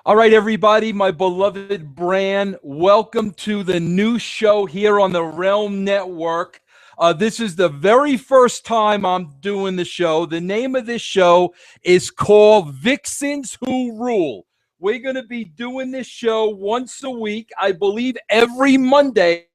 All right, everybody, my beloved brand, welcome to the new show here on the Realm Network. This is the very first time I'm doing the show. The name of this show is called Vixens Who Rule. We're going to be doing this show once a week. I believe every Monday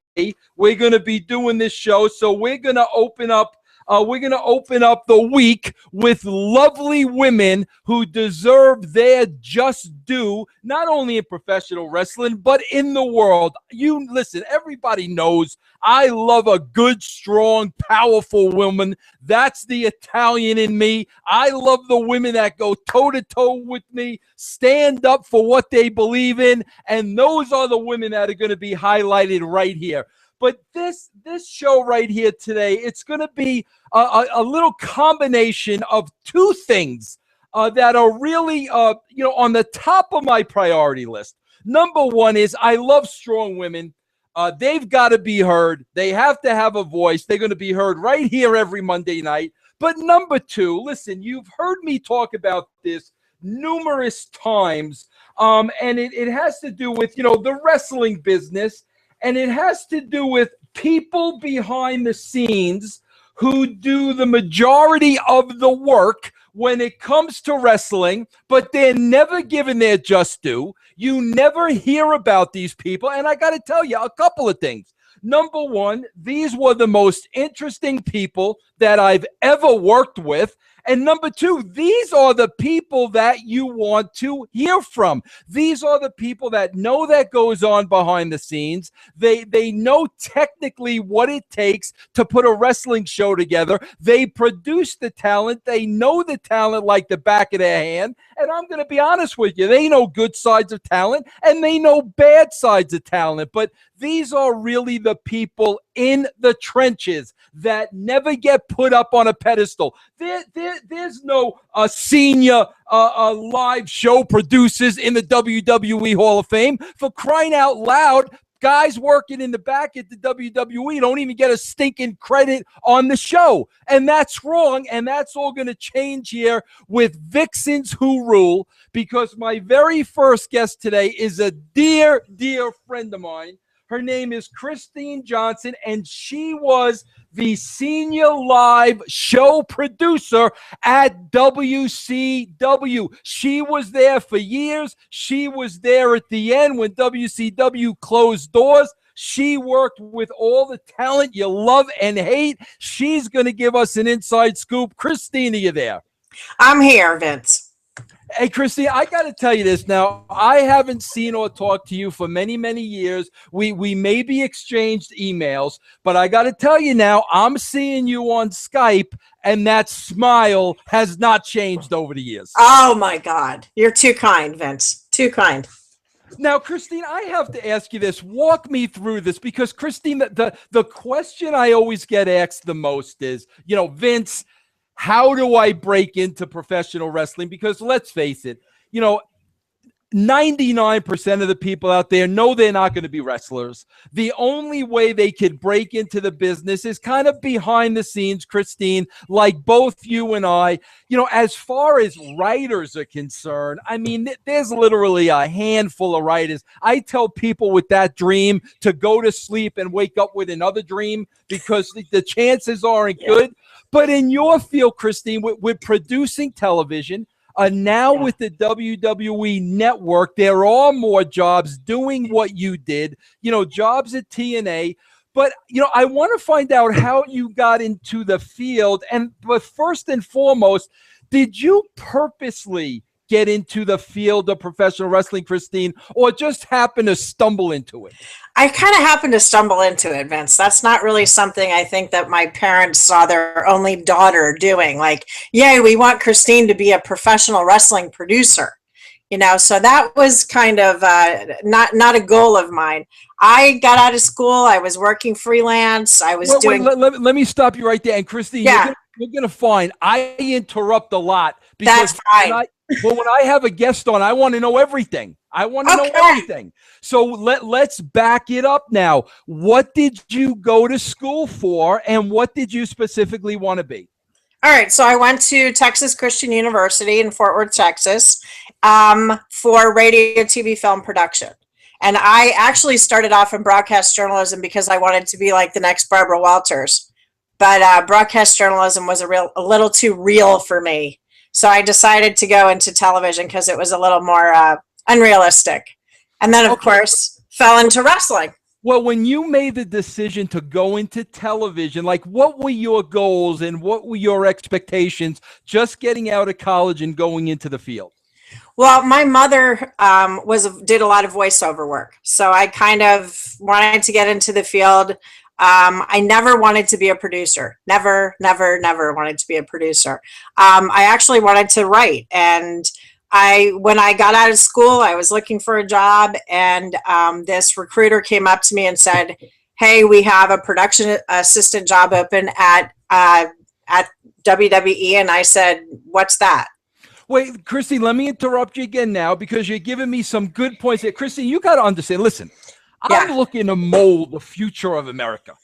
we're going to be doing this show. So we're going to open up the week with lovely women who deserve their just due, not only in professional wrestling, but in the world. You listen, everybody knows I love a good, strong, powerful woman. That's the Italian in me. I love the women that go toe-to-toe with me, stand up for what they believe in, and those are the women that are going to be highlighted right here. But this show right here today, it's going to be a little combination of two things that are really, on the top of my priority list. Number one is I love strong women. They've got to be heard. They have to have a voice. They're going to be heard right here every Monday night. But number two, listen, you've heard me talk about this numerous times, and it has to do with, the wrestling business. And it has to do with people behind the scenes who do the majority of the work when it comes to wrestling, but they're never given their just due. You never hear about these people. And I got to tell you a couple of things. Number one, these were the most interesting people that I've ever worked with. And number two, these are the people that you want to hear from. These are the people that know that goes on behind the scenes. They know technically what it takes to put a wrestling show together. They produce the talent. They know the talent like the back of their hand. And I'm going to be honest with you, they know good sides of talent and they know bad sides of talent. But these are really the people in the trenches that never get put up on a pedestal. There's no senior live show producers in the WWE Hall of Fame. For crying out loud, guys working in the back at the WWE don't even get a stinking credit on the show. And that's wrong, and that's all going to change here with Vixens Who Rule, because my very first guest today is a dear, dear friend of mine. Her name is Christine Johnson, and she was the senior live show producer at WCW. She was there for years. She was there at the end when WCW closed doors. She worked with all the talent you love and hate. She's going to give us an inside scoop. Christine, are you there? I'm here, Vince. Hey, Christine, I got to tell you this now. I haven't seen or talked to you for many, many years. We maybe exchanged emails, but I got to tell you now, I'm seeing you on Skype, and that smile has not changed over the years. Oh, my God. You're too kind, Vince. Too kind. Now, Christine, I have to ask you this. Walk me through this, because, Christine, the question I always get asked the most is, Vince, how do I break into professional wrestling? Because let's face it, 99% of the people out there know they're not going to be wrestlers. The only way they could break into the business is kind of behind the scenes, Christine, like both you and I. As far as writers are concerned, I mean, there's literally a handful of writers. I tell people with that dream to go to sleep and wake up with another dream, because the chances aren't good. But in your field, Christine, with producing television, now with the WWE Network, there are more jobs doing what you did, jobs at TNA. But, I want to find out how you got into the field. But first and foremost, did you purposely get into the field of professional wrestling, Christine, or just happen to stumble into it? I kind of happened to stumble into it, Vince. That's not really something I think that my parents saw their only daughter doing. Like, yay, we want Christine to be a professional wrestling producer. So that was kind of not a goal of mine. I got out of school. I was working freelance. I was doing. Let me stop you right there. And Christine, you're gonna find I interrupt a lot, because that's fine. when I have a guest on, I want to know everything. Know everything. So let's back it up now. What did you go to school for, and what did you specifically want to be? All right, so I went to Texas Christian University in Fort Worth, Texas, for radio, TV, film production. And I actually started off in broadcast journalism because I wanted to be like the next Barbara Walters. But broadcast journalism was a little too real for me. So I decided to go into television because it was a little more unrealistic. And then, of course, fell into wrestling. Well, when you made the decision to go into television, like what were your goals and what were your expectations just getting out of college and going into the field? Well, my mother did a lot of voiceover work, so I kind of wanted to get into the field. I never wanted to be a producer. Never, never, never wanted to be a producer. I actually wanted to write, and when I got out of school, I was looking for a job, and this recruiter came up to me and said, "Hey, we have a production assistant job open at WWE," and I said, "What's that?" Wait, Christine, let me interrupt you again now because you're giving me some good points here. Christine, you got to understand, listen, I'm looking to mold the future of America.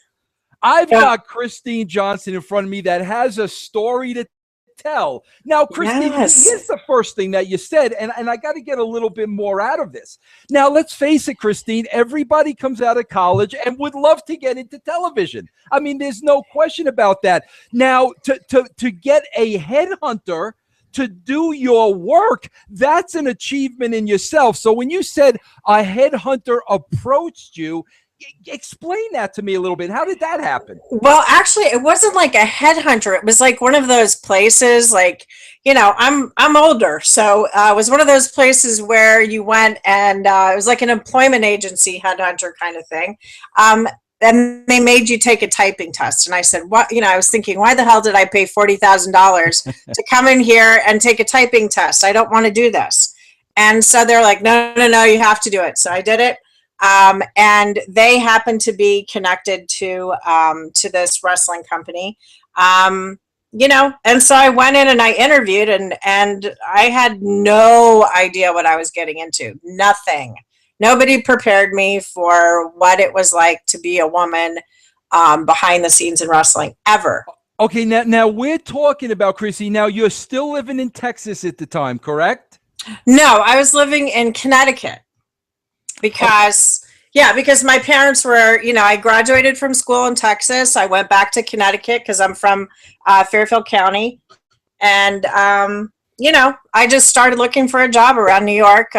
I've got Christine Johnson in front of me that has a story to tell. Now, Christine, here's the first thing that you said, and I got to get a little bit more out of this. Now, let's face it, Christine, everybody comes out of college and would love to get into television. I mean, there's no question about that. Now, to get a headhunter to do your work, that's an achievement in yourself. So when you said a headhunter approached you, explain that to me a little bit. How did that happen? Well, actually, it wasn't like a headhunter. It was like one of those places, like, you know, I'm older, so it was one of those places where you went and it was like an employment agency headhunter kind of thing. And they made you take a typing test. And I said, what? You know, I was thinking, why the hell did I pay $40,000 to come in here and take a typing test? I don't want to do this. And so they're like, no, you have to do it. So I did it. And they happened to be connected to this wrestling company. You know, and so I went in and I interviewed, and I had no idea what I was getting into. Nothing. Nobody prepared me for what it was like to be a woman behind the scenes in wrestling, ever. Okay, now we're talking about, Chrissy, now you're still living in Texas at the time, correct? No, I was living in Connecticut because, because my parents were, you know, I graduated from school in Texas. I went back to Connecticut because I'm from Fairfield County. And, you know, I just started looking for a job around New York,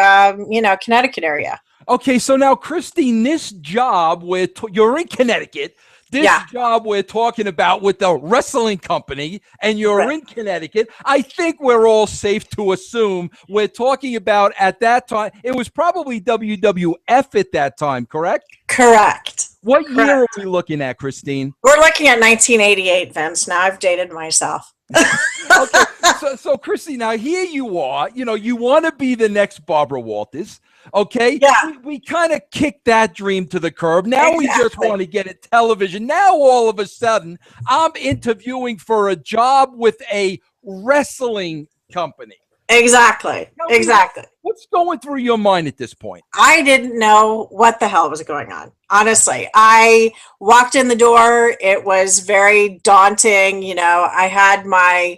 you know, Connecticut area. Okay, so now, Christine, this job where you're in Connecticut, this job we're talking about with the wrestling company, and you're in Connecticut, I think we're all safe to assume we're talking about at that time, it was probably WWF at that time, correct? Correct. What year are we looking at, Christine? We're looking at 1988, Vince. Now I've dated myself. Okay, so Christine, now here you are, you know, you want to be the next Barbara Walters. Okay. Yeah. We kind of kicked that dream to the curb. Now we just want to get it television. Now all of a sudden I'm interviewing for a job with a wrestling company. Exactly. Exactly. What's going through your mind at this point? I didn't know what the hell was going on. Honestly, I walked in the door. It was very daunting. You know, I had my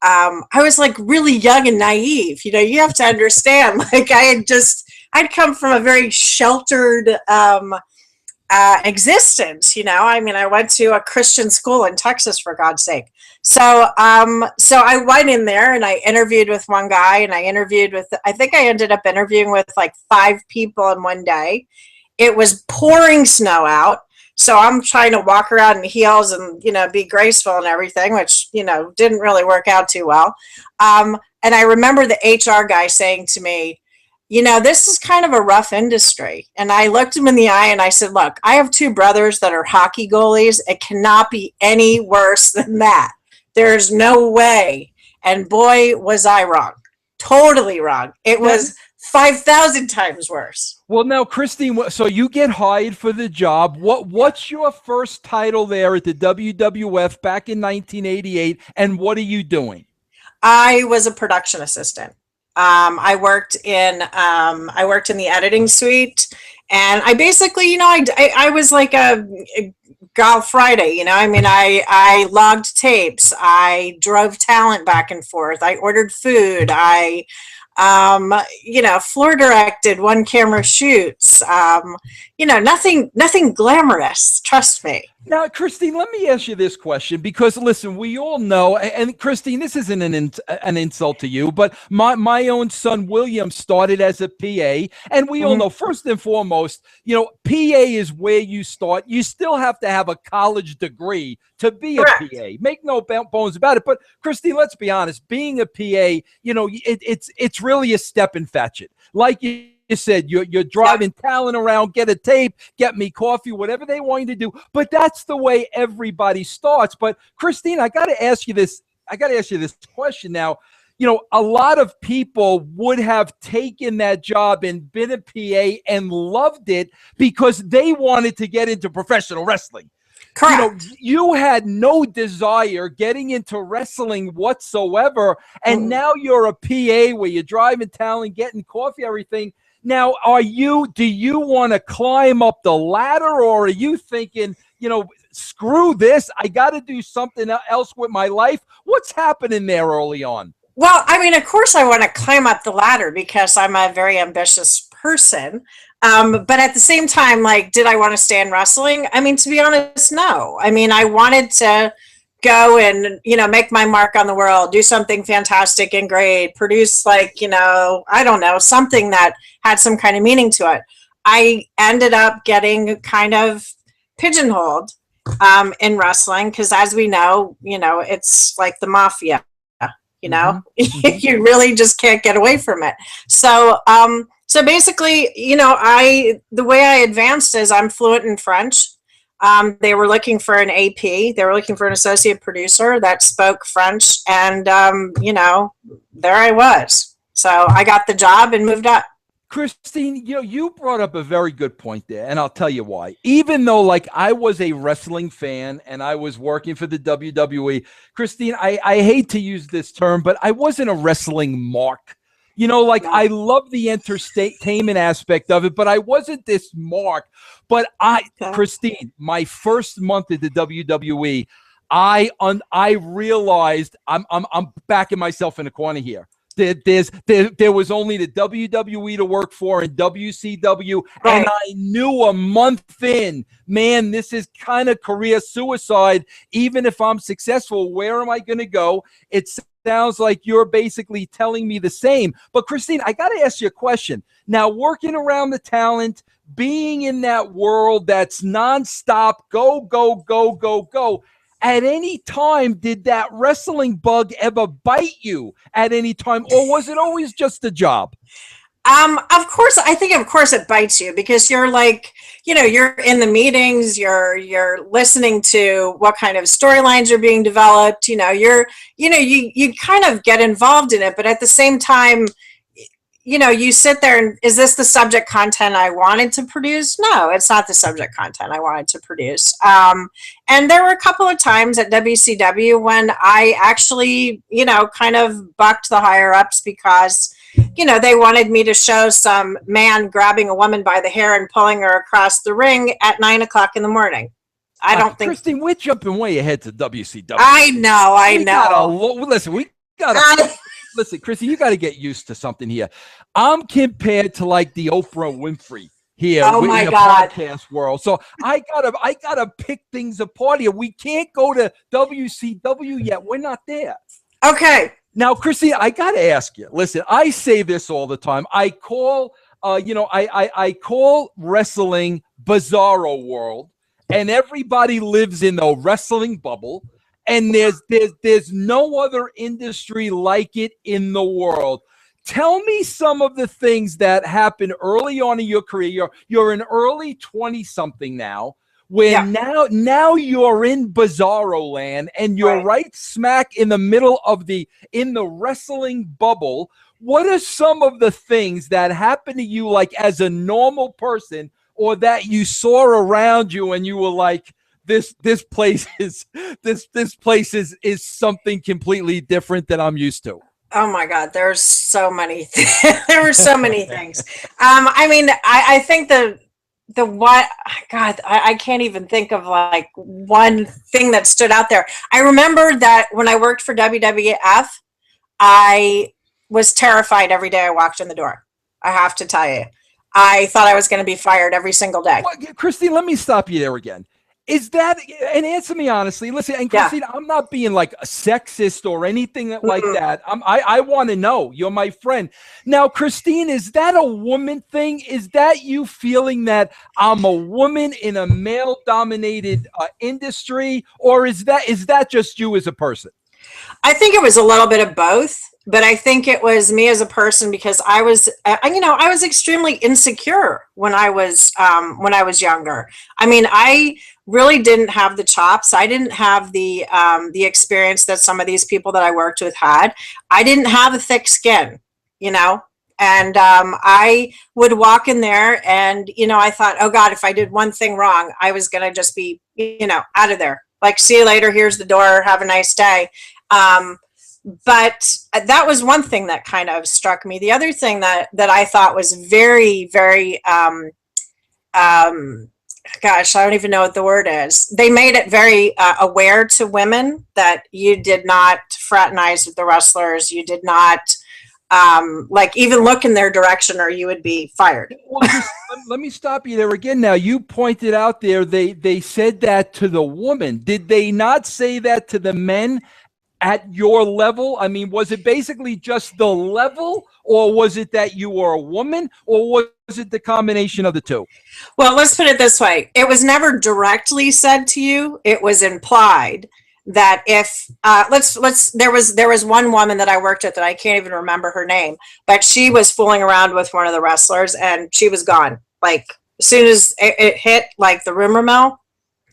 I was like really young and naive. You know, you have to understand, like I'd come from a very sheltered existence. You know, I mean, I went to a Christian school in Texas, for God's sake. So I went in there and I interviewed with one guy, and I think I ended up interviewing with like 5 people in one day. It was pouring snow out. So I'm trying to walk around in heels and, you know, be graceful and everything, which, you know, didn't really work out too well. And I remember the HR guy saying to me, you know, this is kind of a rough industry. And I looked him in the eye and I said, look, I have 2 brothers that are hockey goalies. It cannot be any worse than that. There's no way. And boy, was I wrong. Totally wrong. It was 5,000 times worse. Well, now, Christine, so you get hired for the job. What's your first title there at the WWF back in 1988, and what are you doing? I was a production assistant. I worked in the editing suite, and I basically, you know, I was like a Golf Friday, you know, I mean, I logged tapes, I drove talent back and forth, I ordered food, you know, floor directed one camera shoots, you know, nothing glamorous, trust me. Now, Christine, let me ask you this question because, listen, we all know, and Christine, this isn't an insult to you, but my own son, William, started as a PA, and we all know, first and foremost, you know, PA is where you start. You still have to have a college degree to be Correct. a PA. Make no bones about it. But, Christine, let's be honest, being a PA, you know, it's really a step and fetch it. Like you said, you're driving talent around, get a tape, get me coffee, whatever they want you to do. But that's the way everybody starts. But Christine, I got to ask you this question now. You know, a lot of people would have taken that job and been a PA and loved it because they wanted to get into professional wrestling. Correct. You know, you had no desire getting into wrestling whatsoever. And now you're a PA where you're driving talent, getting coffee, everything. Now, do you want to climb up the ladder, or are you thinking, you know, screw this, I got to do something else with my life? What's happening there early on? Well, I mean, of course I want to climb up the ladder because I'm a very ambitious person. But at the same time, like, did I want to stay in wrestling? I mean, to be honest, no. I mean, I wanted to go and, you know, make my mark on the world, do something fantastic and great, produce, like, you know, I don't know, something that had some kind of meaning to it. I ended up getting kind of pigeonholed in wrestling because, as we know, you know, it's like the mafia, you know, you really just can't get away from it. So so basically, you know, the way I advanced is I'm fluent in French. They were looking for an AP. They were looking for an associate producer that spoke French. And, you know, there I was. So I got the job and moved up. Christine, you know, you brought up a very good point there, and I'll tell you why. Even though, like, I was a wrestling fan and I was working for the WWE, Christine, I hate to use this term, but I wasn't a wrestling mark. You know, like, I love the entertainment aspect of it, but I wasn't this mark. But Christine, my first month at the WWE, I realized I'm backing myself in a corner here. There was only the WWE to work for and WCW, and I knew a month in, man, this is kind of career suicide. Even if I'm successful, where am I going to go? It sounds like you're basically telling me the same. But Christine, I got to ask you a question. Now, working around the talent, being in that world that's nonstop, go, go, go, go, go. At any time, did that wrestling bug ever bite you at any time, or was it always just a job? Of course, I think of course it bites you because you're like, you know, you're in the meetings, you're listening to what kind of storylines are being developed, you kind of get involved in it, but at the same time, you know, you sit there and, is this the subject content I wanted to produce? No, it's not the subject content I wanted to produce. And there were a couple of times at WCW when I actually, you know, kind of bucked the higher ups because, you know, they wanted me to show some man grabbing a woman by the hair and pulling her across the ring at 9 o'clock in the morning. I don't think. Christine, we're jumping way ahead to WCW. I know. Listen, Chrissy, you got to get used to something here. I'm compared to like the Oprah Winfrey here in the podcast world. So I gotta pick things apart here. We can't go to WCW yet. We're not there. Okay. Now, Chrissy, I gotta ask you. Listen, I say this all the time. I call I call wrestling bizarro world, and everybody lives in a wrestling bubble. And there's no other industry like it in the world. Tell me some of the things that happened early on in your career. You're an early 20-something now, where now you're in bizarro land, and you're right smack in the middle of in the wrestling bubble. What are some of the things that happened to you, like as a normal person, or that you saw around you and you were like, This place is something completely different than I'm used to. Oh my God, there's so many. There were so many things. I mean, I think the what, God, I can't even think of like one thing that stood out there. I remember that when I worked for WWF, I was terrified every day I walked in the door. I have to tell you, I thought I was going to be fired every single day. Well, Christine, let me stop you there again. Is that, and answer me honestly, listen, and Yeah. Christine, I'm not being like a sexist or anything like Mm-mm. that. I want to know. You're my friend. Now, Christine, is that a woman thing? Is that you feeling that I'm a woman in a male dominated industry? Or is that just you as a person? I think it was a little bit of both, but I think it was me as a person because I was, I was extremely insecure when I was younger. I mean, I really didn't have the chops. I didn't have the experience that some of these people that I worked with had. I didn't have a thick skin, you know. And I would walk in there, and I thought, oh God, if I did one thing wrong, I was gonna just be, out of there. Like, see you later. Here's the door. Have a nice day. Um, but that was one thing that kind of struck me. The other thing that I thought was very, very, gosh, I don't even know what the word is. They made it very aware to women that you did not fraternize with the wrestlers. You did not like even look in their direction, or you would be fired. Well, let me stop you there again. Now, you pointed out there they said that to the woman. Did they not say that to the men at your level? I mean, was it basically just the level, or was it that you were a woman, or was it the combination of the two? Well, let's put it this way. It was never directly said to you. It was implied that if there was one woman that I worked with that I can't even remember her name, but she was fooling around with one of the wrestlers and she was gone. Like as soon as it hit like the rumor mill,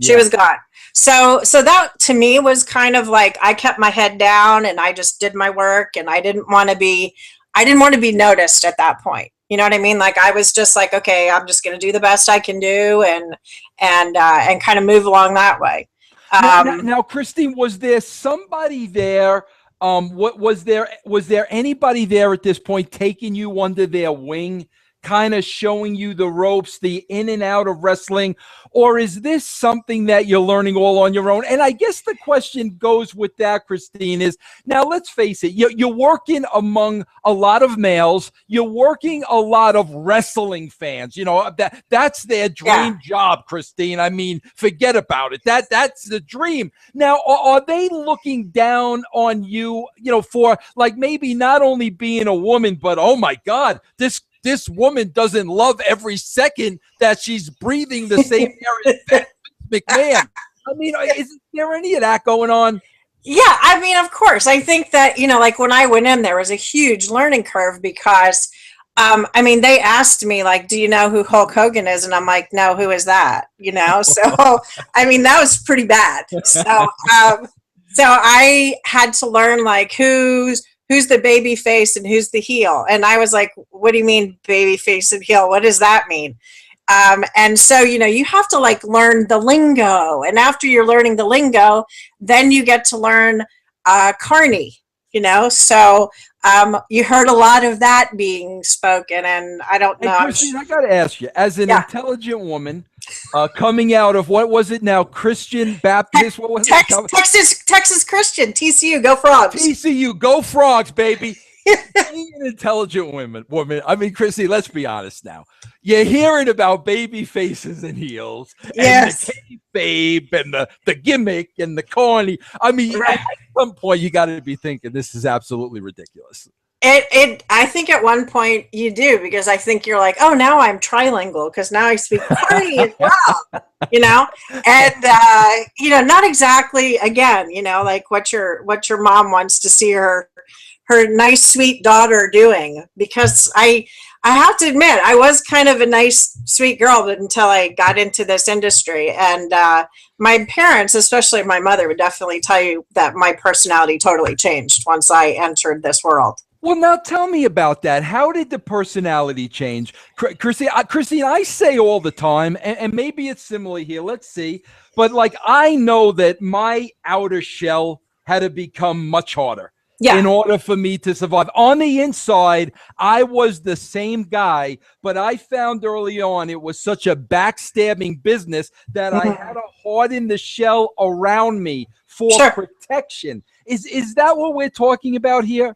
she was gone. So that to me was kind of like I kept my head down and I just did my work, and I didn't want to be noticed at that point. You know what I mean? Like I was just like, okay, I'm just going to do the best I can do and kind of move along that way. Now, Christine, was there somebody there? What was there anybody there at this point taking you under their wing, kind of showing you the ropes, the in and out of wrestling? Or is this something that you're learning all on your own? And I guess the question goes with that, Christine, is now let's face it, you're working among a lot of males. You're working a lot of wrestling fans. That's their dream job, Christine. I mean, forget about it. That's the dream. Now, are they looking down on you, for like maybe not only being a woman, but oh my God, this woman doesn't love every second that she's breathing the same air as McMahon. I mean, is there any of that going on? Yeah, I mean, of course. I think that, like when I went in, there was a huge learning curve because, I mean, they asked me, like, do you know who Hulk Hogan is? And I'm like, no, who is that? So, I mean, that was pretty bad. So I had to learn, like, who's the baby face and who's the heel. And I was like, what do you mean baby face and heel? What does that mean? And so, you have to like learn the lingo. And after you're learning the lingo, then you get to learn Carney, So you heard a lot of that being spoken. And I don't know. Hey, Christine, I got to ask you, as an intelligent woman coming out of, what was it now? Christian Baptist? What was it? Texas Christian, TCU, go Frogs. TCU, go Frogs, baby. Being an intelligent woman, I mean, Chrissy, let's be honest now. You're hearing about baby faces and heels, and the babe and the gimmick and the corny. I mean, at some point, you got to be thinking this is absolutely ridiculous. I think at one point you do, because I think you're like, oh, now I'm trilingual because now I speak corny as well, and not exactly again, like what your mom wants to see her nice sweet daughter doing, because I have to admit I was kind of a nice sweet girl until I got into this industry, and my parents, especially my mother, would definitely tell you that my personality totally changed once I entered this world. Well, now tell me about that. How did the personality change? Christine, I say all the time, and maybe it's similar here. Let's see. But like, I know that my outer shell had to become much harder. in order for me to survive. On the inside, I was the same guy, but I found early on it was such a backstabbing business that I had to harden the shell around me for protection. Is that what we're talking about here?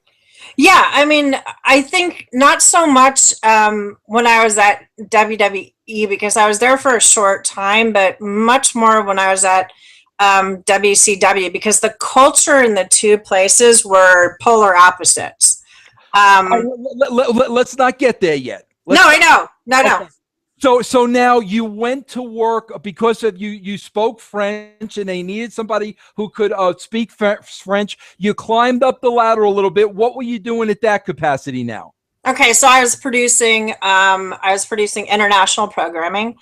Yeah, I mean, I think not so much when I was at WWE, because I was there for a short time, but much more when I was at WCW, because the culture in the two places were polar opposites. Let's not get there yet. I know. No. So now you went to work because of you spoke French and they needed somebody who could speak French. You climbed up the ladder a little bit. What were you doing at that capacity now? Okay, so I was producing international programming.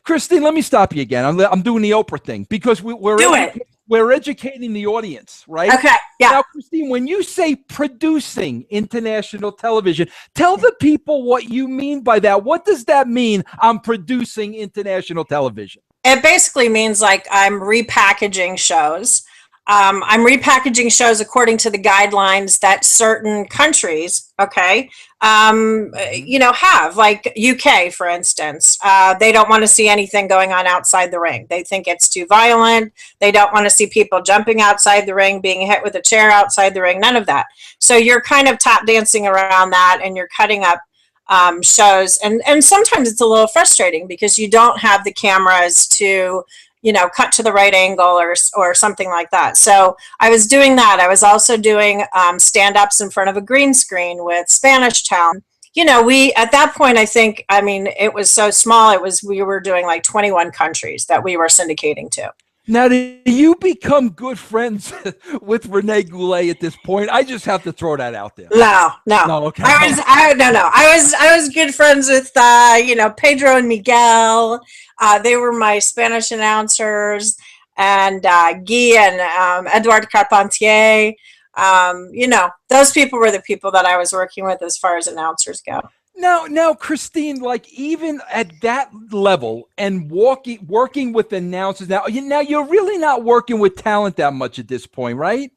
Christine, let me stop you again. I'm doing the Oprah thing because we're educating the audience, right? Okay, yeah. Now, Christine, when you say producing international television, tell the people what you mean by that. What does that mean? I'm producing international television. It basically means like I'm repackaging shows. I'm repackaging shows according to the guidelines that certain countries, have, like UK, for instance. They don't want to see anything going on outside the ring. They think it's too violent. They don't want to see people jumping outside the ring, being hit with a chair outside the ring, none of that. So you're kind of tap dancing around that, and you're cutting up shows. And sometimes it's a little frustrating because you don't have the cameras to cut to the right angle or something like that. So I was doing that. I was also doing stand-ups in front of a green screen with Spanish Town. At that point, it was so small, we were doing like 21 countries that we were syndicating to. Now, did you become good friends with Renee Goulet at this point? I just have to throw that out there. No. Okay. I was good friends with, Pedro and Miguel. They were my Spanish announcers, and Guy and Edouard Carpentier. Those people were the people that I was working with as far as announcers go. Now, Christine, like even at that level and working with announcers, now you're really not working with talent that much at this point, right?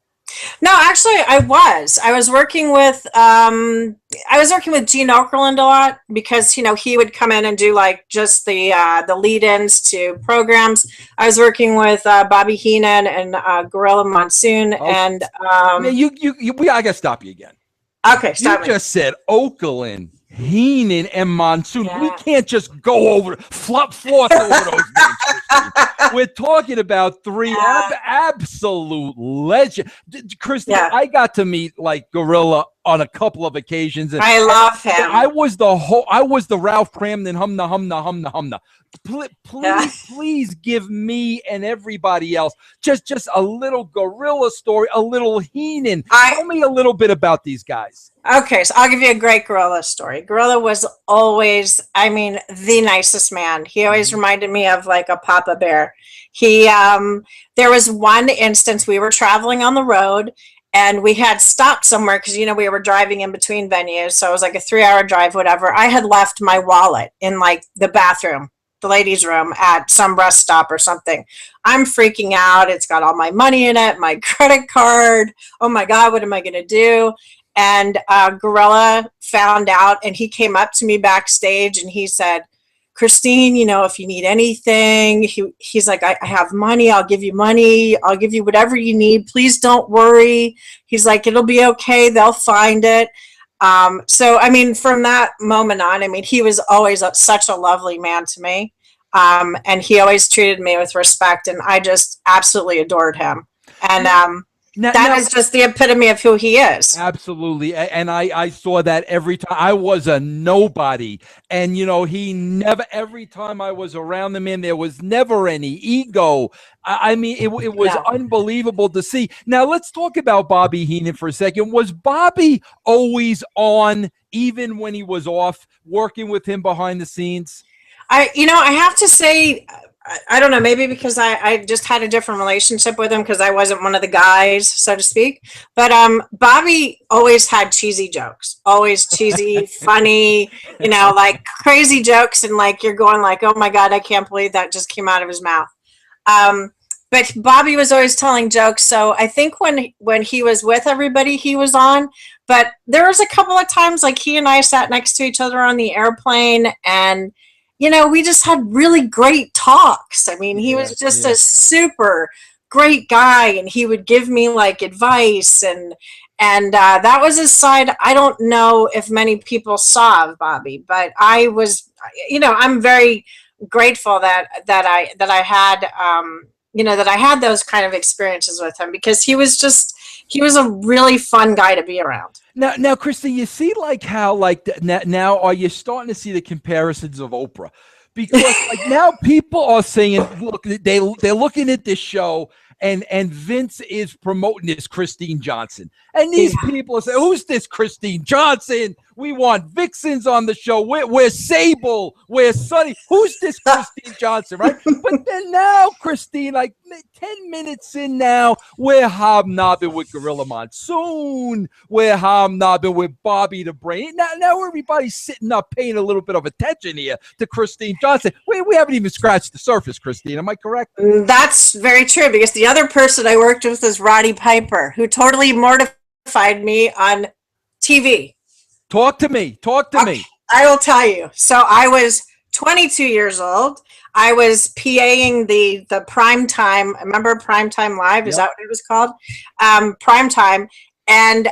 No, actually, I was working with Gene Okerlund a lot because he would come in and do like just the lead-ins to programs. I was working with Bobby Heenan and Gorilla Monsoon, and I gotta stop you again. Okay, stop. You just said Okerlund, Heenan, and Monsoon. Yeah. We can't just go floss over those names. We're talking about three absolute legends. Christine, I got to meet like Gorilla on a couple of occasions. And I love him. I was the Ralph Cramden humna. Please give me and everybody else just a little Gorilla story, a little Heenan. Tell me a little bit about these guys. Okay, so I'll give you a great Gorilla story. Gorilla was always, the nicest man. He always reminded me of like a Papa Bear. There was one instance we were traveling on the road and we had stopped somewhere because, we were driving in between venues. So it was like a 3-hour drive, whatever. I had left my wallet in like the bathroom, the ladies' room at some rest stop or something. I'm freaking out. It's got all my money in it, my credit card. Oh my God, what am I going to do? And Gorilla found out, and he came up to me backstage and he said, Christine, if you need anything, he's like, I have money. I'll give you money. I'll give you whatever you need. Please don't worry. He's like, it'll be okay. They'll find it. So, from that moment on, he was always such a lovely man to me. And he always treated me with respect, and I just absolutely adored him. And that is just the epitome of who he is. Absolutely. And I saw that every time. I was a nobody. And, he never, every time I was around the man, there was never any ego. It was unbelievable to see. Now, let's talk about Bobby Heenan for a second. Was Bobby always on, even when he was off, working with him behind the scenes? I have to say, I don't know, maybe because I just had a different relationship with him because I wasn't one of the guys, so to speak. But Bobby always had cheesy jokes, always cheesy, funny, like crazy jokes. And like, you're going like, oh my God, I can't believe that just came out of his mouth. but Bobby was always telling jokes. So I think when he was with everybody, he was on. But there was a couple of times like he and I sat next to each other on the airplane, and we just had really great talks. I mean, he was just a super great guy, and he would give me like advice, and that was his side. I don't know if many people saw of Bobby, but I was, I'm very grateful that I had that I had those kind of experiences with him, because he was a really fun guy to be around. Now, Christy, you see like how like now are you starting to see the comparisons of Oprah? Because like now people are saying, look, they're looking at this show, and Vince is promoting this Christine Johnson. And these people are saying, who's this Christine Johnson? We want Vixens on the show. We're Sable. We're Sunny. Who's this Christine Johnson, right? But then now, Christine, like 10 minutes in now, we're hobnobbing with Gorilla Monsoon. We're hobnobbing with Bobby the Brain. Now everybody's sitting up paying a little bit of attention here to Christine Johnson. We haven't even scratched the surface, Christine. Am I correct? That's very true, because the other person I worked with is Roddy Piper, who totally mortified me on TV. Talk to me. I will tell you. So I was 22 years old. I was PAing the Primetime. Remember Primetime Live? Is that what it was called? Primetime. And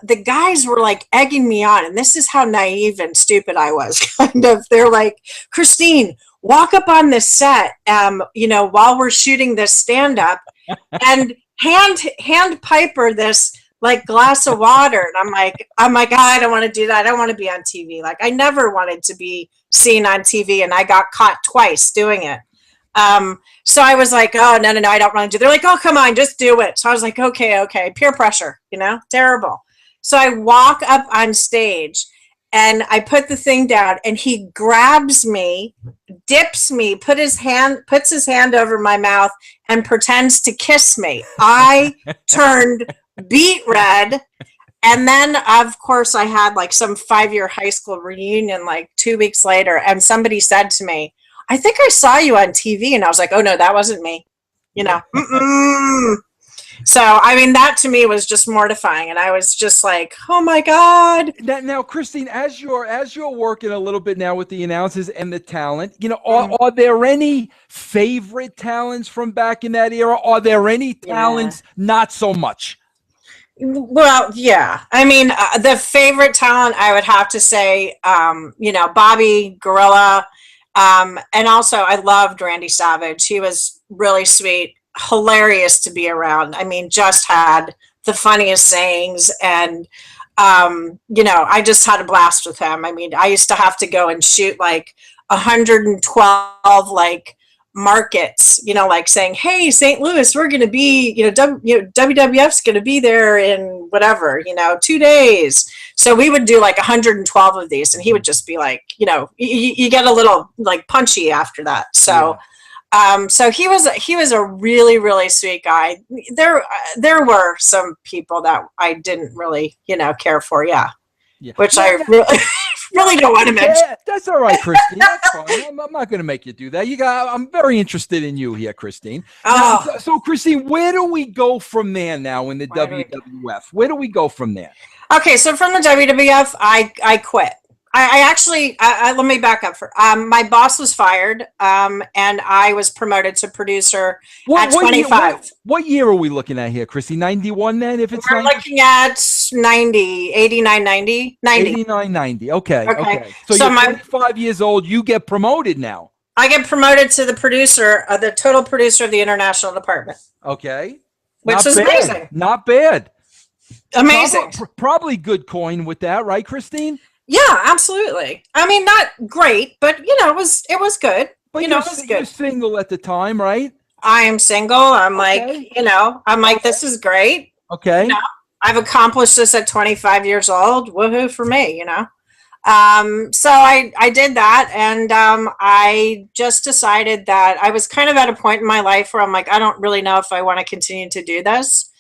the guys were like egging me on. And this is how naive and stupid I was, kind of. They're like, Christine, walk up on this set, while we're shooting this stand-up, and hand Piper this like glass of water. And I'm like, I don't want to do that. I don't want to be on TV. Like, I never wanted to be seen on TV, and I got caught twice doing it. So I was like, oh, no, I don't want to do it. They're like, oh, come on, just do it. So I was like, okay. Peer pressure, terrible. So I walk up on stage, and I put the thing down, and he grabs me, dips me, puts his hand over my mouth, and pretends to kiss me. I turned beet red. And then, of course, I had like some 5-year high school reunion like 2 weeks later, and somebody said to me, I think I saw you on TV. And I was like, oh, no, that wasn't me. So, I mean, that to me was just mortifying. And I was just like, oh, my God. Now, Christine, as you're working a little bit now with the announcers and the talent, are there any favorite talents from back in that era? Are there any talents not so much? Well, yeah. I mean, the favorite talent, I would have to say, Bobby, Gorilla. And also, I loved Randy Savage. He was really sweet, hilarious to be around. I mean, just had the funniest sayings, and I just had a blast with him. I mean, I used to have to go and shoot like 112 like markets, like saying, hey, St. Louis, we're going to be, WWF's going to be there in whatever, 2 days. So we would do like 112 of these, and he would just be like, you get a little like punchy after that. So so he was a really, really sweet guy. There were some people that I didn't really, care for. Which I really don't want to mention. Yeah, that's all right, Christine. That's fine. I'm not going to make you do that. I'm very interested in you here, Christine. Now, so, Christine, where do we go from there now in the WWF? Where do we go from there? Okay, so from the WWF, I quit. I actually, let me back up. My boss was fired, and I was promoted to producer at 25. What year are we looking at here, Chrissy? 91 then? If it's We're looking at 90, 89, 90. 89, 90. Okay. So you're 25 years old. You get promoted now. I get promoted to the producer, the total producer of the international department. Okay. Which is amazing. Not bad. Amazing. Probably good coin with that, right, Christine? Yeah, absolutely. I mean, not great, but it was good. But it was good. You're single at the time, right? I am single. I'm like, I'm like, this is great. Okay. I've accomplished this at 25 years old. Woohoo for me, So I did that, and I just decided that I was kind of at a point in my life where I'm like, I don't really know if I want to continue to do this.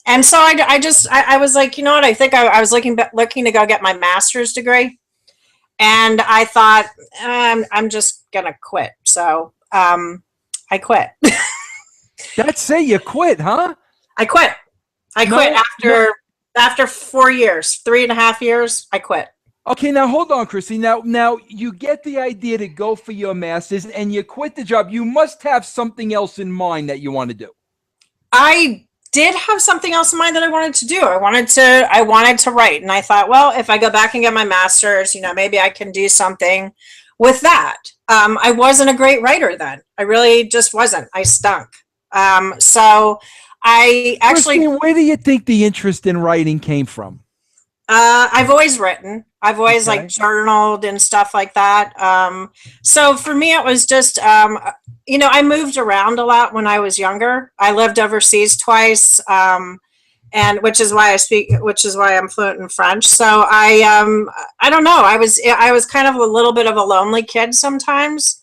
And so I was like, you know what? I think I was looking to go get my master's degree, and I thought I'm just gonna quit. So I quit. That's it. You quit, huh? I quit. I quit after 4 years, 3.5 years. I quit. Okay, now hold on, Christy. Now you get the idea to go for your master's, and you quit the job. You must have something else in mind that you want to do. I did have something else in mind that I wanted to do. I wanted to write, and I thought, well, if I go back and get my master's, maybe I can do something with that. I wasn't a great writer then. I really just wasn't. I stunk. So I actually. Christine, where do you think the interest in writing came from? I've always written. I've always like journaled and stuff like that. So for me, it was just, I moved around a lot when I was younger. I lived overseas twice, and which is why I'm fluent in French. So I don't know. I was kind of a little bit of a lonely kid sometimes.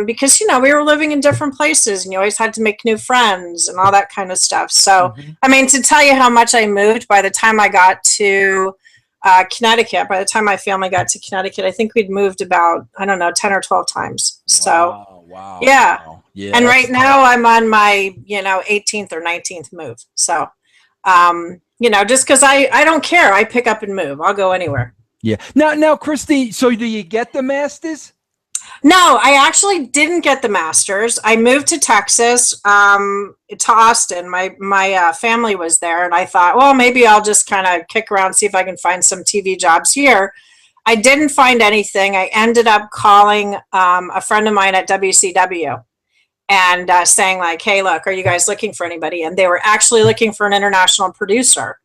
Because we were living in different places, and you always had to make new friends and all that kind of stuff. So I mean, to tell you how much I moved, by the time I got to Connecticut, by the time my family got to Connecticut, I think we'd moved about 10 or 12 times. So wow. Yeah, and right now I'm on my 18th or 19th move. So just because I don't care, I pick up and move. I'll go anywhere. Yeah. Now, Christy, so do you get the master's? No, I actually didn't get the master's. I moved to Texas, to Austin. My family was there, and I thought, well, maybe I'll just kind of kick around, see if I can find some TV jobs here. I didn't find anything. I ended up calling a friend of mine at WCW and saying like, hey, look, are you guys looking for anybody? And they were actually looking for an international producer.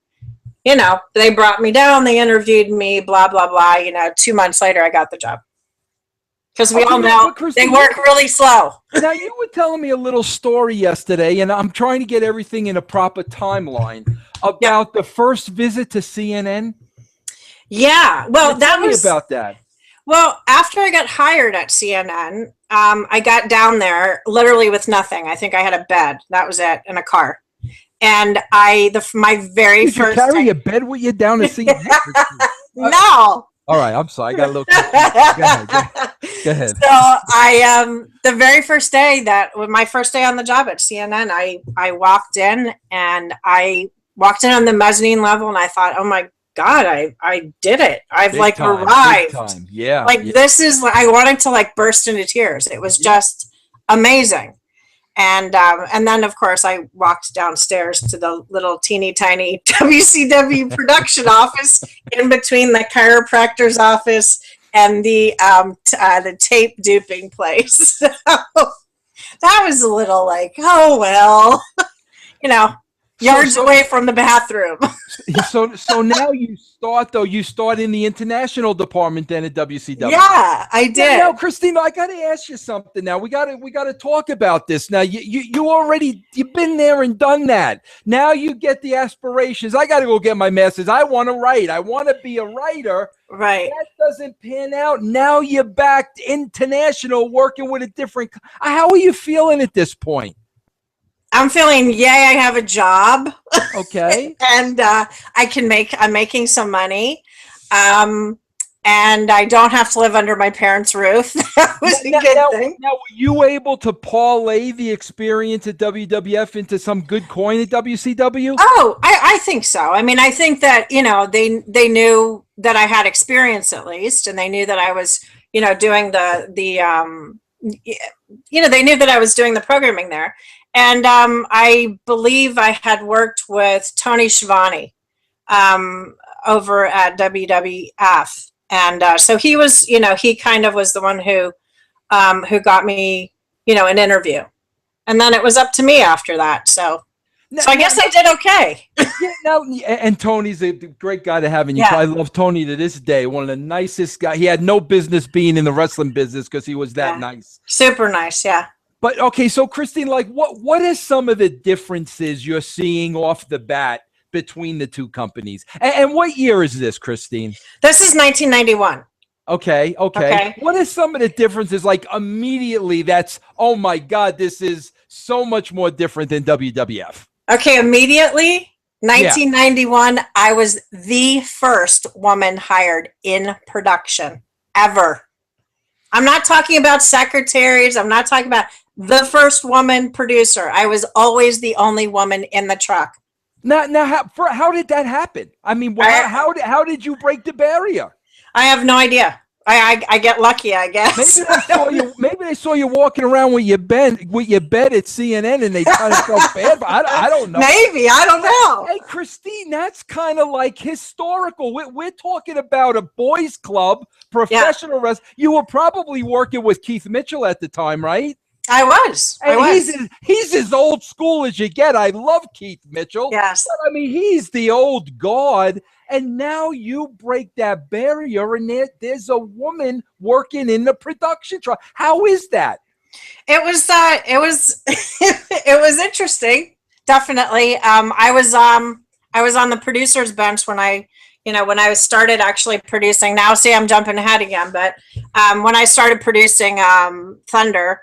They brought me down, they interviewed me, blah, blah, blah. 2 months later, I got the job. Because we all know they work really slow. Now, you were telling me a little story yesterday, and I'm trying to get everything in a proper timeline about the first visit to CNN. Yeah, well, Tell me about that. Well, after I got hired at CNN, I got down there literally with nothing. I think I had a bed. That was it, and a car. And my very Did first. You carry a bed with you down to CNN? No. All right, I'm sorry. I got a little. Go ahead. So I, the very first day my first day on the job at CNN, I walked in on the mezzanine level, and I thought, oh my God, I did it. I've Big time, arrived. Big time. Yeah. This is, I wanted to burst into tears. It was just amazing. And then, of course, I walked downstairs to the little teeny tiny WCW production office in between the chiropractor's office and the tape duping place. So that was a little oh, well, yards away from the bathroom. So now you start in the international department then at WCW. Yeah, I did. Now, Christina, I got to ask you something. Now we got to talk about this. Now you've been there and done that. Now you get the aspirations. I got to go get my master's. I want to write. I want to be a writer. Right. That doesn't pan out. Now you're back international, working with a different. How are you feeling at this point? I'm feeling, yay, I have a job. Okay. And I'm making some money. And I don't have to live under my parents' roof. That was a good thing. Now, were you able to parlay the experience at WWF into some good coin at WCW? Oh, I think so. I mean, I think that, they knew that I had experience at least, and they knew that I was, doing they knew that I was doing the programming there. And I believe I had worked with Tony Schiavone over at WWF. And so he was, he kind of was the one who got me, an interview. And then it was up to me after that. So I guess I did okay. And Tony's a great guy to have in you. Yeah. I love Tony to this day. One of the nicest guys. He had no business being in the wrestling business because he was that nice. Super nice, yeah. But okay, so Christine, what are some of the differences you're seeing off the bat between the two companies? And what year is this, Christine? This is 1991. Okay. What are some of the differences? Immediately, that's, oh my God, this is so much more different than WWF. Okay, immediately, 1991, I was the first woman hired in production ever. I'm not talking about secretaries. I'm not talking about The first woman producer. I was always the only woman in the truck. Now, how did that happen? I mean, how did you break the barrier? I have no idea. I get lucky, I guess. Maybe they saw you walking around with your bed at CNN, and they kind of felt bad. I don't know. Maybe, I don't know. Hey, Christine, that's kind of like historical. We're talking about a boys' club, professional wrestling. You were probably working with Keith Mitchell at the time, right? I was. He's as old school as you get. I love Keith Mitchell. Yes. But, I mean, he's the old guard. And now you break that barrier, and there's a woman working in the production truck. How is that? It was it was interesting. Definitely. I was on the producer's bench when I started actually producing. Now, see, I'm jumping ahead again, but when I started producing Thunder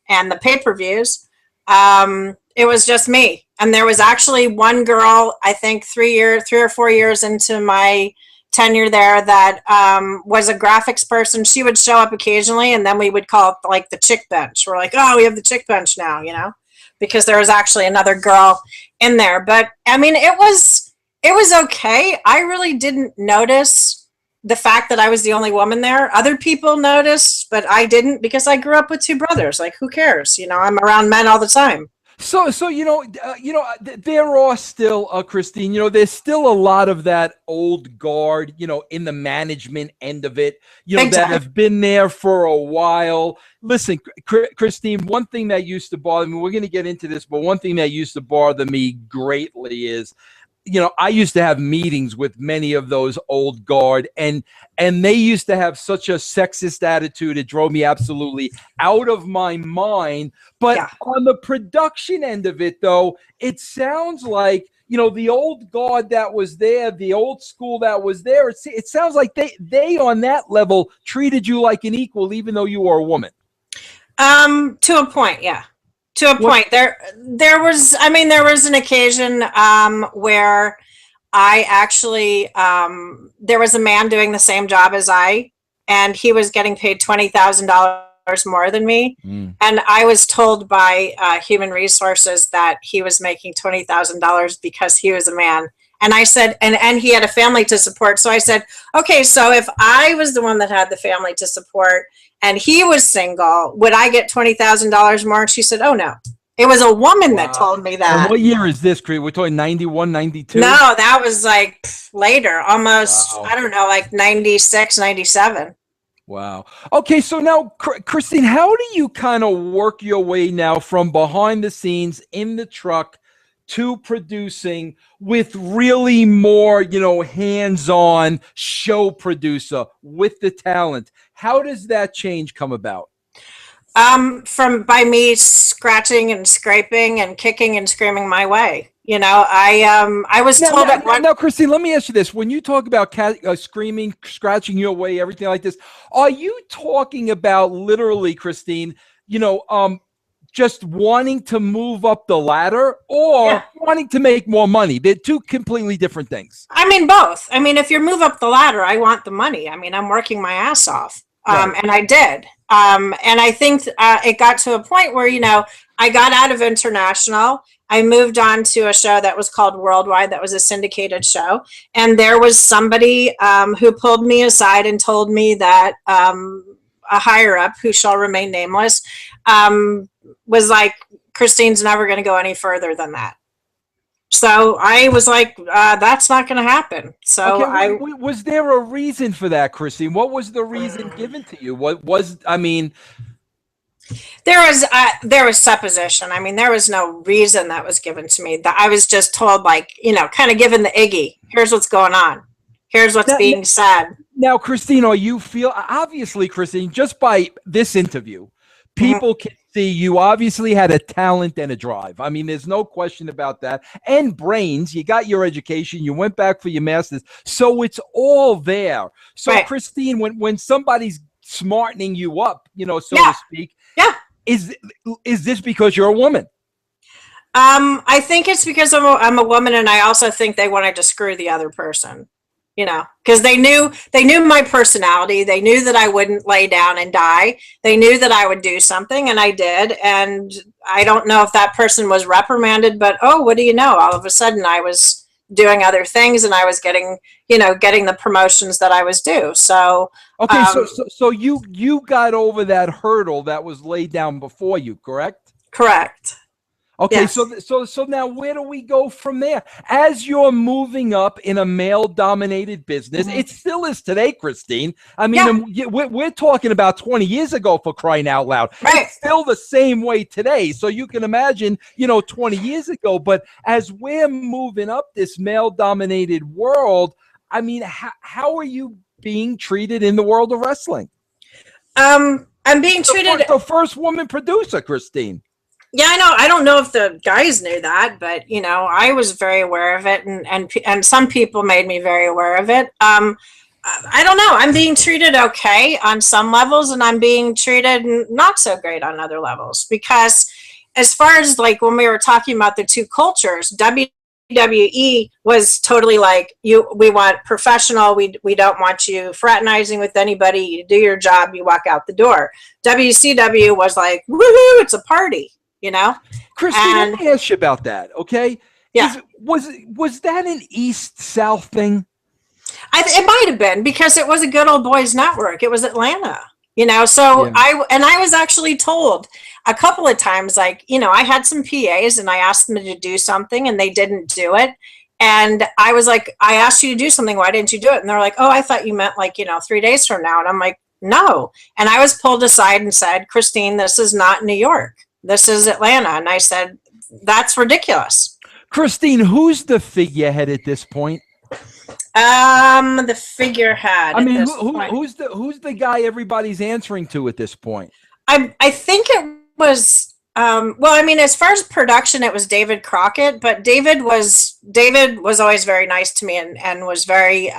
and the pay-per-views, it was just me. And there was actually one girl, I think 3 or 4 years into my tenure there, that was a graphics person. She would show up occasionally, and then we would call it like the chick bench. We're like, oh, we have the chick bench now, because there was actually another girl in there. But I mean, it was okay. I really didn't notice the fact that I was the only woman there. Other people noticed, but I didn't, because I grew up with two brothers. Like, who cares? I'm around men all the time. So there are still, Christine, there's still a lot of that old guard, in the management end of it, that have been there for a while. Listen, Christine, one thing that used to bother me, we're going to get into this, but one thing that used to bother me greatly is, I used to have meetings with many of those old guard, and they used to have such a sexist attitude. It drove me absolutely out of my mind. But on the production end of it, though, it sounds like, the old guard that was there, the old school that was there, it sounds like they on that level treated you like an equal, even though you were a woman. To a point, yeah. To a point. There was an occasion where I actually there was a man doing the same job as I, and he was getting paid $20,000 more than me. And I was told by human resources that he was making $20,000 because he was a man. And I said, and he had a family to support. So I said, okay, so if I was the one that had the family to support and he was single, would I get $20,000 more? And she said, oh, no. It was a woman that told me that. And what year is this, Cree? We're talking 91, 92? No, that was like later, almost, I don't know, like 96, 97. Wow. Okay, so now, Christine, how do you kind of work your way now from behind the scenes in the truck to producing with really more, hands-on show producer with the talent? How does that change come about? By me scratching and scraping and kicking and screaming my way. I was told at one. Now, Christine, let me ask you this: when you talk about screaming, scratching your way, everything like this, are you talking about literally, Christine? Just wanting to move up the ladder or wanting to make more money? They're two completely different things. I mean, both. I mean, if you move up the ladder, I want the money. I mean, I'm working my ass off. And I did. And I think it got to a point where, I got out of international. I moved on to a show that was called Worldwide. That was a syndicated show. And there was somebody who pulled me aside and told me that a higher up, who shall remain nameless, was like, Christine's never going to go any further than that. So I was like, that's not going to happen. So was there a reason for that, Christine? What was the reason given to you? There was supposition. I mean, there was no reason that was given to me. That I was just told, like, kind of given the Iggy. Here's what's going on. Here's what's being said. Now, Christine, obviously, Christine, just by this interview, people can see you obviously had a talent and a drive. I mean, there's no question about that. And brains. You got your education. You went back for your master's. So it's all there. So, right. Christine, when somebody's smartening you up, so to speak, is this because you're a woman? I think it's because I'm a woman, and I also think they wanted to screw the other person. because they knew my personality. They knew that I wouldn't lay down and die. They knew that I would do something, and I did. And I don't know if that person was reprimanded, but oh, what do you know? All of a sudden, I was doing other things, and I was getting the promotions that I was due. So okay, so you got over that hurdle that was laid down before you, correct? Correct. Okay, yes. so now where do we go from there? As you're moving up in a male-dominated business, it still is today, Christine. I mean, we're talking about 20 years ago, for crying out loud. Right. It's still the same way today. So you can imagine, 20 years ago. But as we're moving up this male-dominated world, I mean, how are you being treated in the world of wrestling? I'm being treated the first woman producer, Christine. Yeah, I know. I don't know if the guys knew that, but I was very aware of it, and some people made me very aware of it. I don't know. I'm being treated okay on some levels, and I'm being treated not so great on other levels. Because as far as like when we were talking about the two cultures, WWE was totally like, we want professional. We don't want you fraternizing with anybody. You do your job, you walk out the door. WCW was like, woohoo, it's a party. Christine, let me ask you about that, okay? Yeah. Was that an East-South thing? It might have been, because it was a good old boys network. It was Atlanta, so yeah. I was actually told a couple of times, like, I had some PAs and I asked them to do something and they didn't do it. And I was like, I asked you to do something. Why didn't you do it? And they're like, oh, I thought you meant like, 3 days from now. And I'm like, no. And I was pulled aside and said, Christine, this is not New York. This is Atlanta. And I said, that's ridiculous. Christine, who's the figurehead at this point? The figurehead. I mean, who's the guy everybody's answering to at this point? I think it was, well, I mean, as far as production, it was David Crockett, but David was always very nice to me and was very,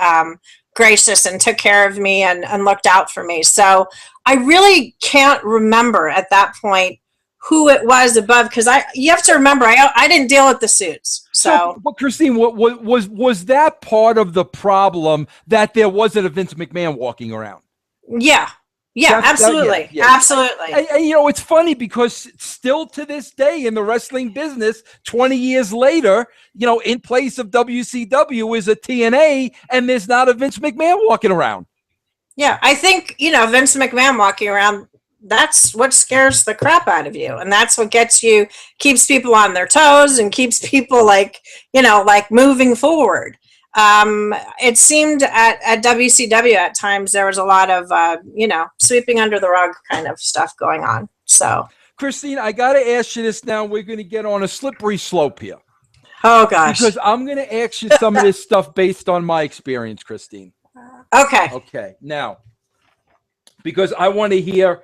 gracious and took care of me and looked out for me. So I really can't remember at that point who it was above, because you have to remember, I didn't deal with the suits. So but Christine, was that part of the problem, that there wasn't a Vince McMahon walking around? Yeah, absolutely. Absolutely. And, it's funny because still to this day in the wrestling business, 20 years later, in place of WCW is a TNA, and there's not a Vince McMahon walking around. Yeah, I think, Vince McMahon walking around, that's what scares the crap out of you. And that's what keeps people on their toes and keeps people like moving forward. It seemed at WCW at times there was a lot of, sweeping under the rug kind of stuff going on. So, Christine, I got to ask you this now. We're going to get on a slippery slope here. Oh, gosh. Because I'm going to ask you some of this stuff based on my experience, Christine. Okay. Okay. Now, because I want to hear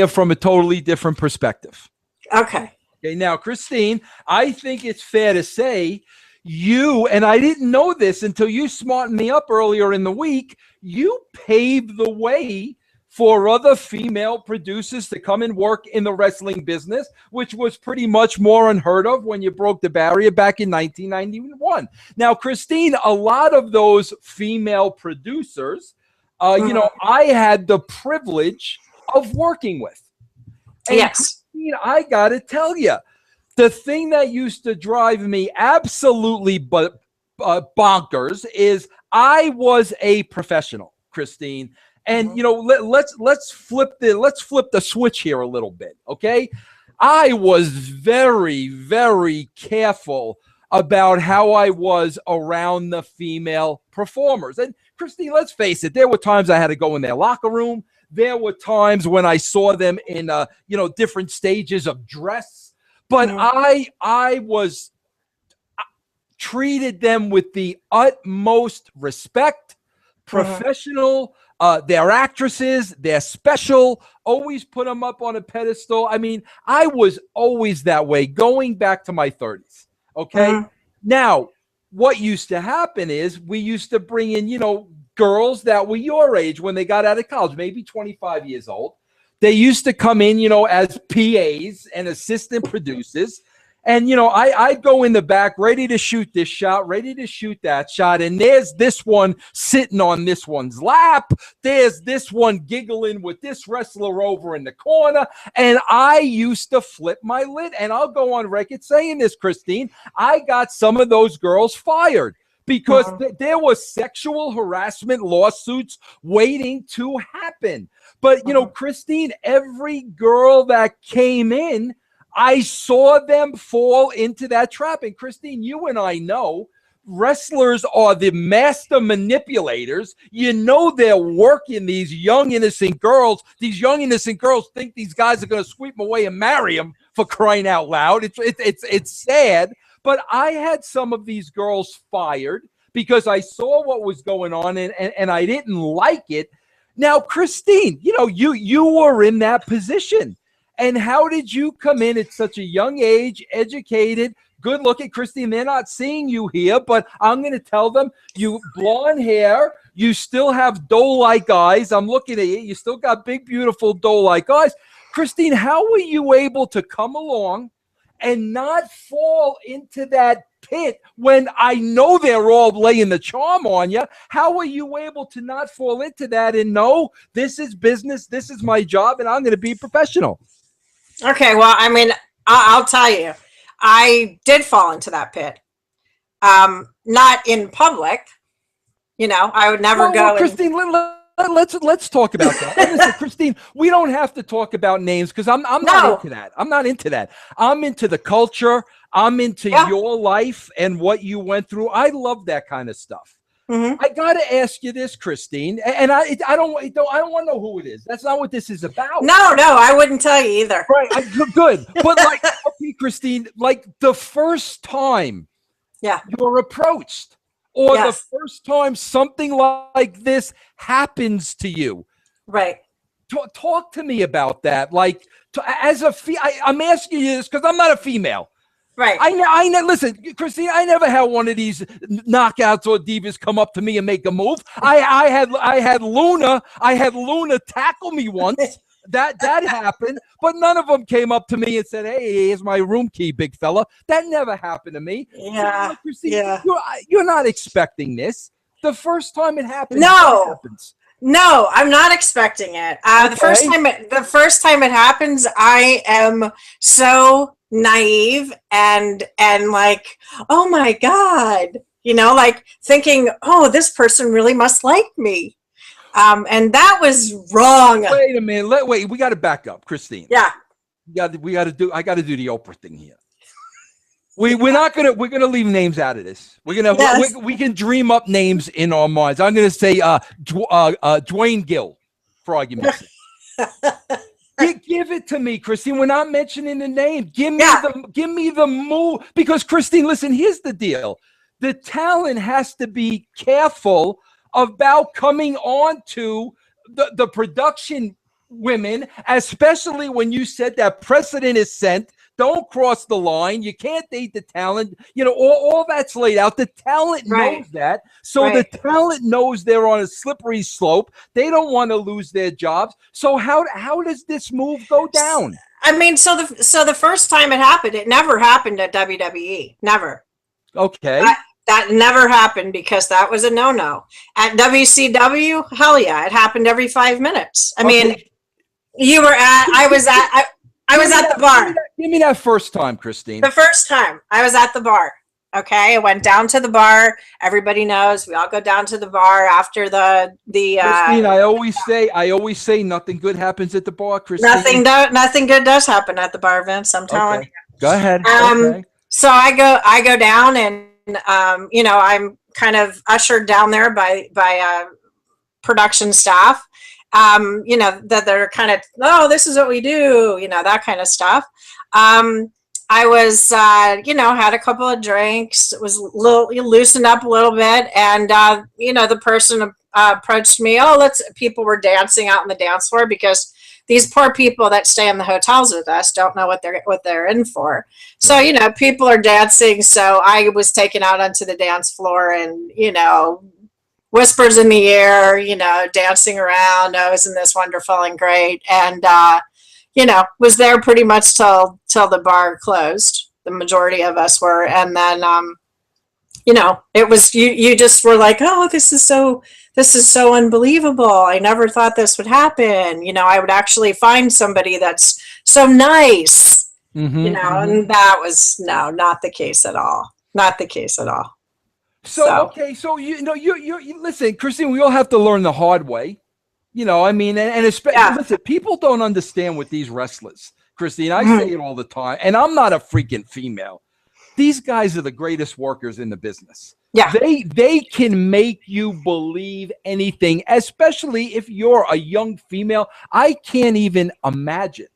from a totally different perspective. Okay. Okay. Now, Christine, I think it's fair to say and I didn't know this until you smartened me up earlier in the week, you paved the way for other female producers to come and work in the wrestling business, which was pretty much more unheard of when you broke the barrier back in 1991. Now, Christine, a lot of those female producers, I had the privilege of working with. And yes. Christine, I got to tell you, the thing that used to drive me absolutely bonkers is I was a professional, Christine. And let's flip the switch here a little bit, okay? I was very, very careful about how I was around the female performers. And Christine, let's face it, there were times I had to go in their locker room. There were times when I saw them in different stages of dress. But I was treated them with the utmost respect, professional. They're actresses, they're special, always put them up on a pedestal. I mean, I was always that way going back to my 30s. Okay. Now, what used to happen is we used to bring in, girls that were your age when they got out of college, maybe 25 years old. They used to come in, as PAs and assistant producers. And, I'd go in the back, ready to shoot this shot, ready to shoot that shot. And there's this one sitting on this one's lap. There's this one giggling with this wrestler over in the corner. And I used to flip my lid. And I'll go on record saying this, Christine. I got some of those girls fired because there was sexual harassment lawsuits waiting to happen. But, Christine, every girl that came in, I saw them fall into that trap. And Christine, you and I know wrestlers are the master manipulators. They're working these young, innocent girls. These young, innocent girls think these guys are going to sweep them away and marry them, for crying out loud. It's sad. But I had some of these girls fired because I saw what was going on and I didn't like it. Now, Christine, you were in that position. And how did you come in at such a young age, educated, good looking? Christine, they're not seeing you here, but I'm going to tell them you blonde hair, you still have doe-like eyes. I'm looking at you. You still got big, beautiful doe-like eyes. Christine, how were you able to come along and not fall into that pit when I know they're all laying the charm on you? How were you able to not fall into that and know this is business, this is my job, and I'm going to be professional? Okay, well, I mean, I'll tell you, I did fall into that pit. Not in public, I would never go. Christine, let's talk about that. Listen, Christine, we don't have to talk about names because I'm not into that. I'm not into that. I'm into the culture. I'm into your life and what you went through. I love that kind of stuff. Mm-hmm. I got to ask you this, Christine, and I don't want to know who it is. That's not what this is about. No, I wouldn't tell you either. Right, good. But okay, Christine, the first time you were approached, or the first time something like this happens to you, right? Talk to me about that. I'm asking you this because I'm not a female. Right. I listen, Christine, I never had one of these knockouts or divas come up to me and make a move. I had Luna tackle me once. That happened, but none of them came up to me and said, "Hey, here's my room key, big fella." That never happened to me. Yeah. So, Christine, you're not expecting this. The first time it happens, no. It happens. No, I'm not expecting it. The first time it happens, I am so naive and like, oh my God, thinking, oh, this person really must like me. And that was wrong. Wait a minute. Wait, we got to back up, Christine. Yeah. I got to do the Oprah thing here. We're gonna leave names out of this. We can dream up names in our minds. I'm gonna say Dwayne Gill, for argument's sake. Give it to me, Christine. We're not mentioning the name. Give me the move. Because Christine, listen, here's the deal. The talent has to be careful about coming on to the production women, especially when you said that precedent is set. Don't cross the line. You can't date the talent. All that's laid out. The talent knows that. So the talent knows they're on a slippery slope. They don't want to lose their jobs. So how does this move go down? I mean, so the first time it happened, it never happened at WWE. Never. Okay. That never happened because that was a no-no. At WCW, hell yeah, it happened every 5 minutes. I mean, I was at the bar. Give me that first time, Christine. The first time I was at the bar. Okay, I went down to the bar. Everybody knows we all go down to the bar after the. Christine, I always say nothing good happens at the bar, Christine. Nothing good does happen at the bar, Vince. I'm telling you. Go ahead. So I go down and I'm kind of ushered down there by production staff. That they're kind of, oh, this is what we do, that kind of stuff. I was, had a couple of drinks, was loosened up a little bit. And, the person approached me. People were dancing out on the dance floor because these poor people that stay in the hotels with us don't know what they're in for. So, people are dancing. So I was taken out onto the dance floor and, whispers in the air, dancing around. Oh, isn't this wonderful and great? And, was there pretty much till the bar closed. The majority of us were. And then, it was, you just were like, oh, this is so unbelievable. I never thought this would happen. I would actually find somebody that's so nice, and that was not the case at all. Not the case at all. So okay, so you listen, Christine, we all have to learn the hard way. And especially listen, people don't understand with these wrestlers. Christine, I say it all the time, and I'm not a freaking female. These guys are the greatest workers in the business. Yeah. They can make you believe anything, especially if you're a young female. I can't even imagine.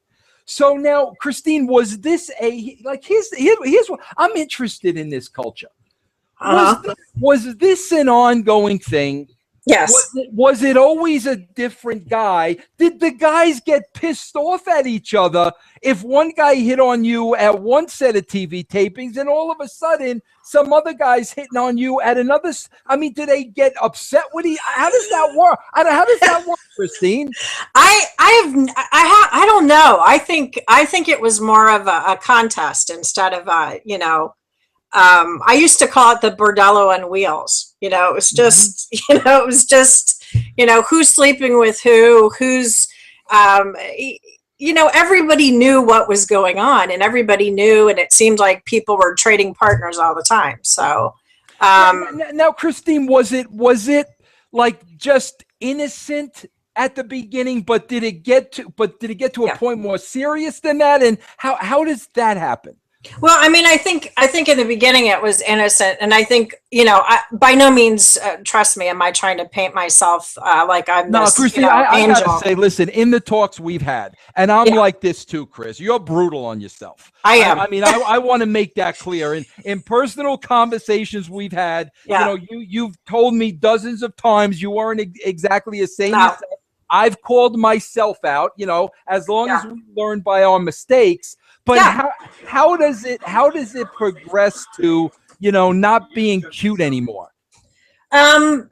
So now, Christine, was this here's what I'm interested in, this culture. Was this an ongoing thing? Yes. Was it always a different guy? Did the guys get pissed off at each other if one guy hit on you at one set of TV tapings and all of a sudden some other guy's hitting on you at another? I mean, do they get upset with each? How does that work? How does that work, Christine? I don't know. I think it was more of a contest instead of I used to call it the bordello on wheels. It was just, who's sleeping with who's, everybody knew what was going on, and everybody knew, and it seemed like people were trading partners all the time. So, now, Christine, was it like just innocent at the beginning, but did it get to a point more serious than that? And how does that happen? Well, I mean, I think in the beginning it was innocent, and I think by no means, trust me, am I trying to paint myself like I'm this, Christine, I gotta say, listen, in the talks we've had, and I'm like this too, Chris. You're brutal on yourself. I am. I mean, I want to make that clear. In personal conversations we've had, you've told me dozens of times you weren't exactly as sane yourself. I've called myself out. As long as we learn by our mistakes. But how does it progress to not being cute anymore? I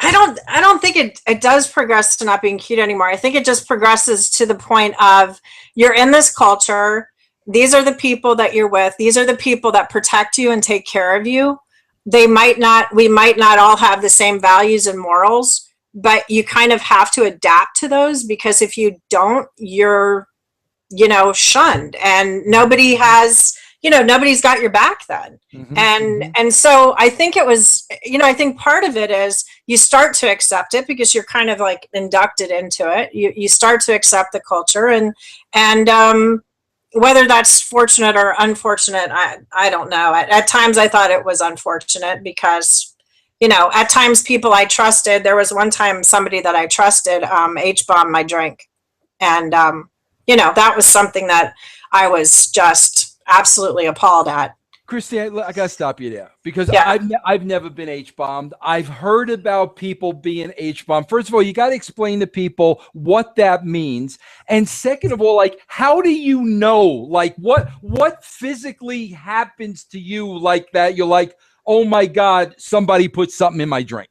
don't think it does progress to not being cute anymore. I think it just progresses to the point of you're in this culture. These are the people that you're with. These are the people that protect you and take care of you. We might not all have the same values and morals, but you kind of have to adapt to those, because if you don't, you're shunned, and nobody's got your back then. And so I think it was, I think part of it is you start to accept it because you're kind of like inducted into it. You start to accept the culture, and whether that's fortunate or unfortunate, I don't know. At times I thought it was unfortunate because, at times people I trusted, there was one time somebody that I trusted, H-bombed my drink. And, that was something that I was just absolutely appalled at. Christine, I gotta stop you there, because I've never been H-bombed. I've heard about people being H-bombed. First of all, you got to explain to people what that means, and second of all, like, how do you know, like, what physically happens to you like that? You're like, oh my God, somebody put something in my drink.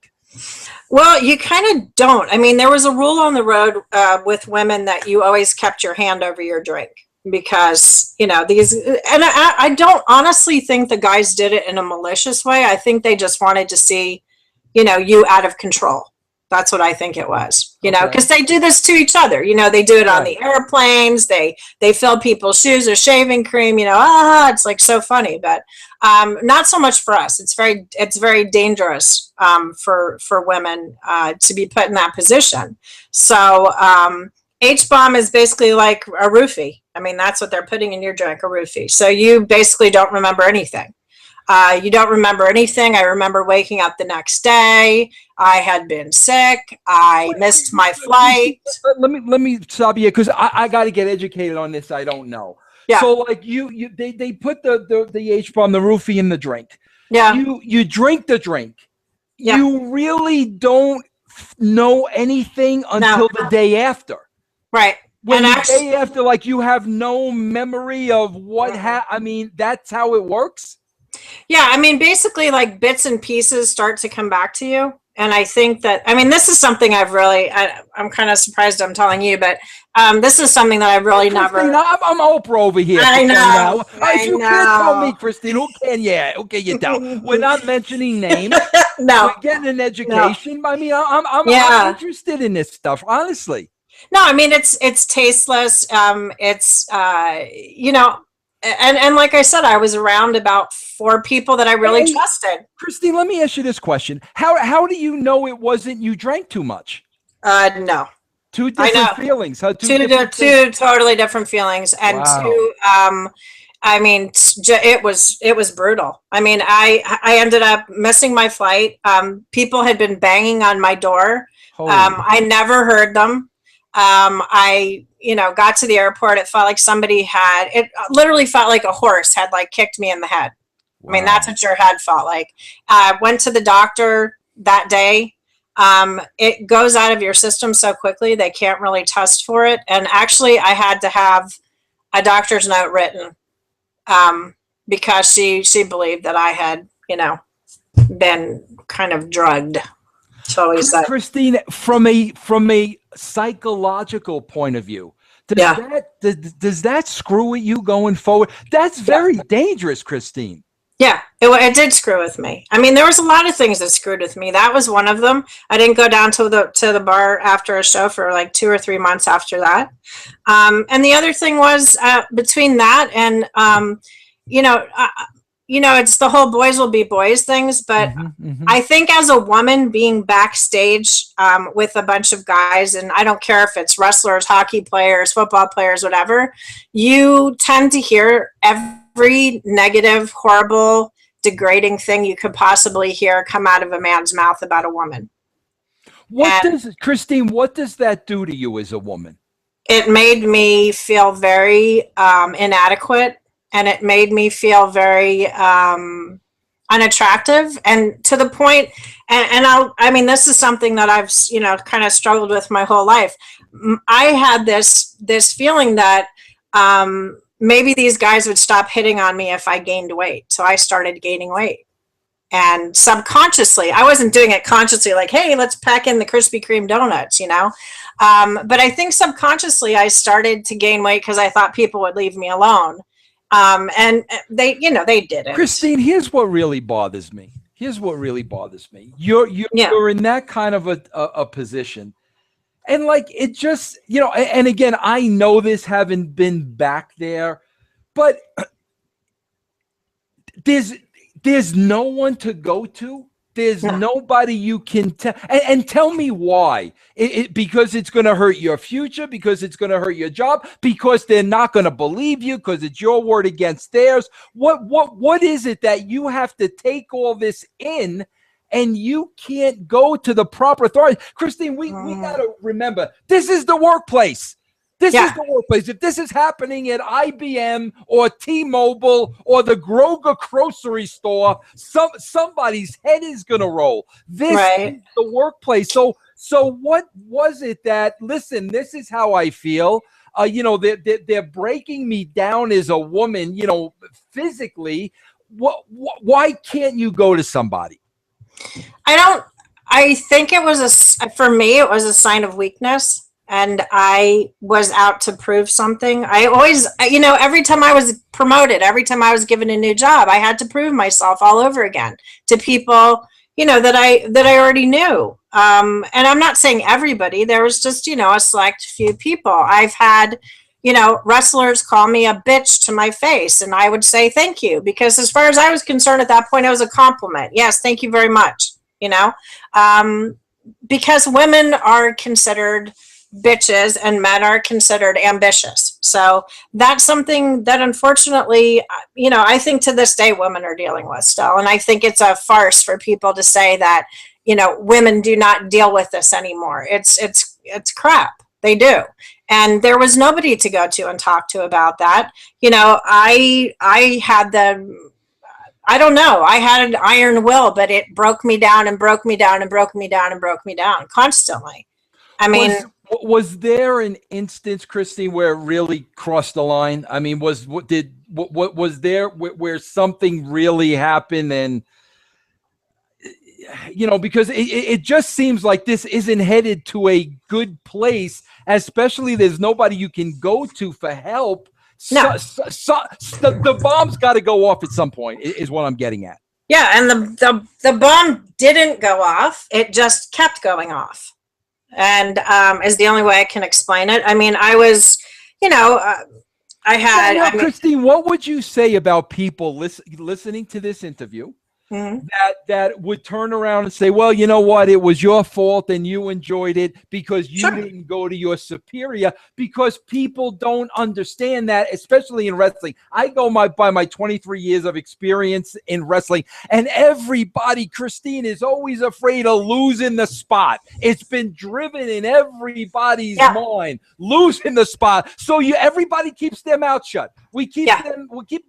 Well, you kind of don't. I mean, there was a rule on the road with women that you always kept your hand over your drink, because, these, and I don't honestly think the guys did it in a malicious way. I think they just wanted to see, you out of control. That's what I think it was, because they do this to each other. They do it on the airplanes. They fill people's shoes with shaving cream, it's like so funny, but not so much for us. It's very dangerous for women to be put in that position. So H-bomb is basically like a roofie. I mean, that's what they're putting in your drink, a roofie. So you basically don't remember anything. You don't remember anything. I remember waking up the next day. I had been sick. I missed my flight. Let me stop you, because I got to get educated on this. I don't know. Yeah. So like they put the H-bomb, the roofie, in the drink. Yeah. You drink the drink. Yeah. You really don't know anything until the day after. Right. When the day after, like, you have no memory of what I mean, that's how it works. Yeah, I mean, basically, like, bits and pieces start to come back to you, And I think that, I mean, this is something I'm kind of surprised I'm telling you, but this is something that I've really Christine, never. I'm Oprah over here. I know. If you can't tell me, Christine, who can? Yeah, who can you tell? We're not mentioning names. No. We're getting an education. No. I mean, I'm interested in this stuff, honestly. No, I mean, it's tasteless. It's you know, and like I said, I was around about 4 people that I really trusted. Christine, let me ask you this question: How do you know it wasn't you drank too much? No. 2 different feelings. Huh? Two totally different feelings, and wow. 2. I mean, it was brutal. I mean, I ended up missing my flight. People had been banging on my door. I never heard them. I, got to the airport. It felt like it literally felt like a horse had like kicked me in the head. Wow. I mean, that's what your head felt like. Went to the doctor that day. It goes out of your system so quickly, they can't really test for it. And actually I had to have a doctor's note written, because she believed that I had, been kind of drugged. So Christine, from a psychological point of view, does that screw with you going forward? That's very dangerous, Christine. Yeah, it did screw with me. I mean, there was a lot of things that screwed with me. That was one of them. I didn't go down to the bar after a show for like 2 or 3 months after that. And the other thing was between that and it's the whole boys will be boys things. But I think as a woman being backstage with a bunch of guys, and I don't care if it's wrestlers, hockey players, football players, whatever, you tend to hear every negative, horrible, degrading thing you could possibly hear come out of a man's mouth about a woman. Christine, what does that do to you as a woman? It made me feel very inadequate. And it made me feel very unattractive, and to the point, I mean, this is something that I've, kind of struggled with my whole life. I had this feeling that maybe these guys would stop hitting on me if I gained weight. So I started gaining weight. And subconsciously, I wasn't doing it consciously, like, hey, let's pack in the Krispy Kreme donuts, But I think subconsciously I started to gain weight because I thought people would leave me alone. And they didn't. Christine, here's what really bothers me. You're in that kind of a position. And like, it just, and again, I know this having been back there, but there's no one to go to. There's nobody you can tell. And tell me why. Because it's going to hurt your future, because it's going to hurt your job, because they're not going to believe you, because it's your word against theirs. What is it that you have to take all this in and you can't go to the proper authority? Christine, we got to remember, this is the workplace. This is the workplace. If this is happening at IBM or T-Mobile or the Groger grocery store, somebody's head is going to roll. This is the workplace. So what was it that, listen, this is how I feel. They're breaking me down as a woman, physically. Why can't you go to somebody? I think for me, it was a sign of weakness. And I was out to prove something. I always, every time I was promoted, every time I was given a new job, I had to prove myself all over again to people, that I already knew. And I'm not saying everybody. There was just, a select few people. I've had, wrestlers call me a bitch to my face, and I would say thank you, because as far as I was concerned at that point, it was a compliment. Yes, thank you very much. Because women are considered bitches and men are considered ambitious. So that's something that unfortunately, I think to this day women are dealing with still. And I think it's a farce for people to say that, women do not deal with this anymore. It's crap. They do. And there was nobody to go to and talk to about that. I had I don't know. I had an iron will, but it broke me down and broke me down and broke me down and broke me down constantly. I mean, was there an instance, Christine, where it really crossed the line? I mean, was there where something really happened and because it just seems like this isn't headed to a good place, especially there's nobody you can go to for help. No. The bomb's got to go off at some point, is what I'm getting at. Yeah, and the bomb didn't go off. It just kept going off. And is the only way I can explain it. I mean, I was, Christine, what would you say about people listening to this interview that would turn around and say, well, you know what, it was your fault and you enjoyed it because you didn't go to your superior? Because people don't understand that, especially in wrestling. I go by my 23 years of experience in wrestling, and everybody, Christine, is always afraid of losing the spot. It's been driven in everybody's mind, losing the spot. So everybody keeps their mouth shut. We keep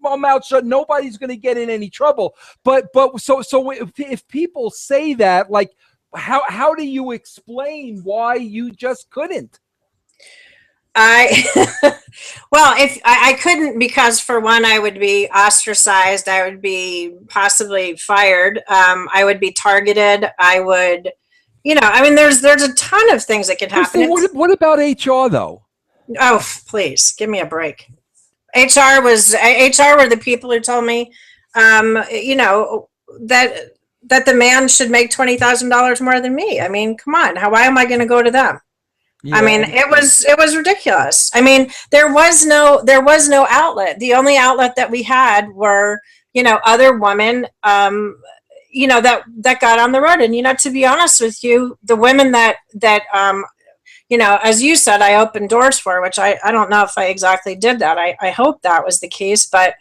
our mouth shut. Nobody's going to get in any trouble. But so if people say that, like, how do you explain why you just couldn't? Well, if I couldn't, because for one, I would be ostracized. I would be possibly fired. I would be targeted. I would, there's a ton of things that could happen. What about HR though? Oh, please give me a break. HR were the people who told me, that the man should make $20,000 more than me. I mean, come on, why am I going to go to them? Yeah. I mean, it was ridiculous. I mean, there was no outlet. The only outlet that we had were, other women, that got on the road. And, to be honest with you, the women that as you said, I opened doors for, which I don't know if I exactly did that. I hope that was the case, but,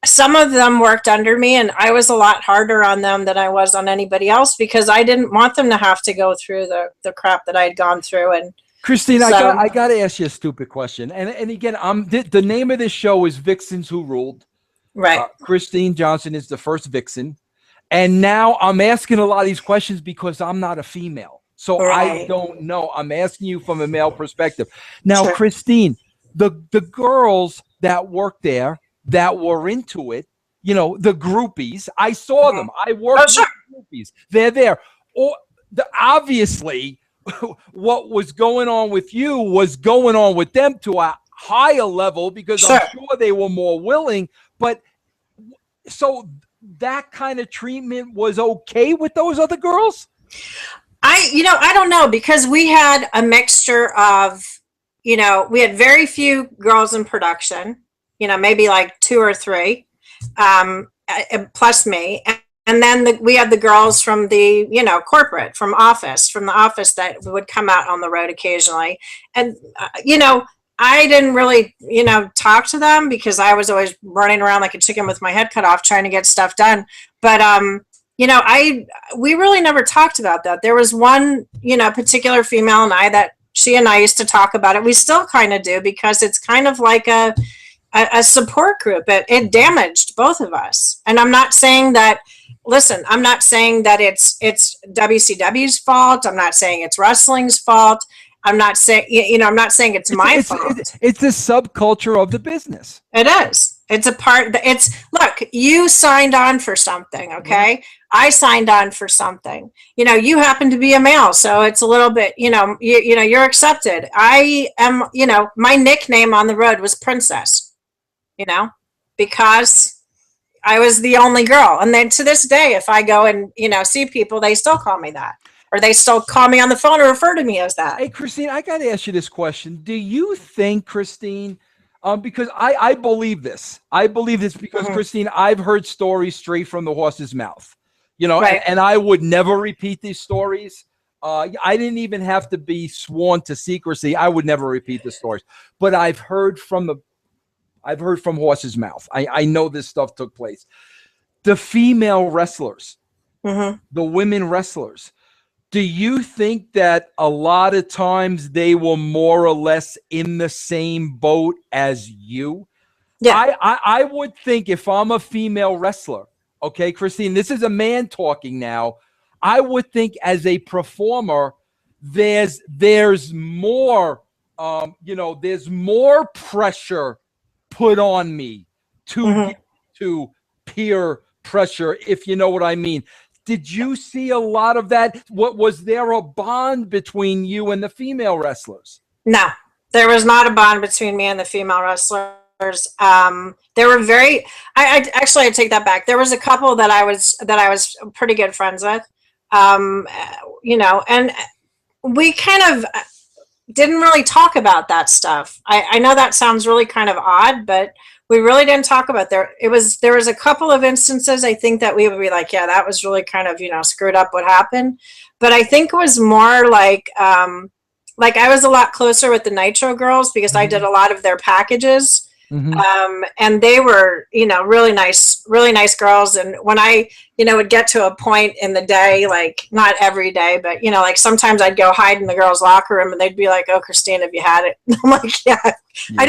some of them worked under me, and I was a lot harder on them than I was on anybody else because I didn't want them to have to go through the crap that I had gone through. And Christine, I got to ask you a stupid question. And again, the name of this show is Vixens Who Ruled. Right. Christine Johnson is the first vixen. And now I'm asking a lot of these questions because I'm not a female. So I don't know. I'm asking you from a male perspective. Now, Christine, the girls that work there, that were into it, the groupies, I saw them. I worked with groupies. They're there. Obviously, what was going on with you was going on with them to a higher level because I'm sure they were more willing. But so that kind of treatment was okay with those other girls? I don't know, because we had a mixture of, we had very few girls in production. Maybe like 2 or 3, plus me. And then we had the girls from the, corporate, from the office that would come out on the road occasionally. And, I didn't really, talk to them because I was always running around like a chicken with my head cut off trying to get stuff done. But, we really never talked about that. There was one, particular female and I that she and I used to talk about it. We still kind of do, because it's kind of like a support group. It damaged both of us. And I'm not saying that, I'm not saying that it's WCW's fault. I'm not saying it's wrestling's fault. I'm not saying, I'm not saying it's my fault. It's the subculture of the business. It is. It's a part. Look, you signed on for something. Okay. I signed on for something. You happen to be a male, so it's a little bit, you're accepted. I am, my nickname on the road was Princess. Because I was the only girl. And then to this day, if I go and, see people, they still call me that, or they still call me on the phone or refer to me as that. Hey, Christine, I got to ask you this question. Do you think, Christine, because I believe this. I believe this because, Christine, I've heard stories straight from the horse's mouth, and I would never repeat these stories. I didn't even have to be sworn to secrecy. I would never repeat the stories. But I've heard from horse's mouth. I know this stuff took place. The female wrestlers, the women wrestlers, do you think that a lot of times they were more or less in the same boat as you? Yeah. I would think if I'm a female wrestler, okay, Christine, this is a man talking now. I would think as a performer, there's more, there's more pressure put on me to peer pressure, if you know what I mean. Did you see a lot of that? What was there a bond between you and the female wrestlers? No, there was not a bond between me and the female wrestlers. There were very. I actually I take that back. There was a couple that I was pretty good friends with. And we kind of didn't really talk about that stuff. I know that sounds really kind of odd, but we really didn't talk about there. There was a couple of instances I think that we would be like, yeah, that was really kind of, screwed up what happened. But I think it was more like I was a lot closer with the Nitro girls because I did a lot of their packages. And they were, really nice girls. And when I, would get to a point in the day, like not every day, but, like sometimes I'd go hide in the girls' locker room and they'd be like, "Oh, Christine, have you had it?" And I'm like, yeah. I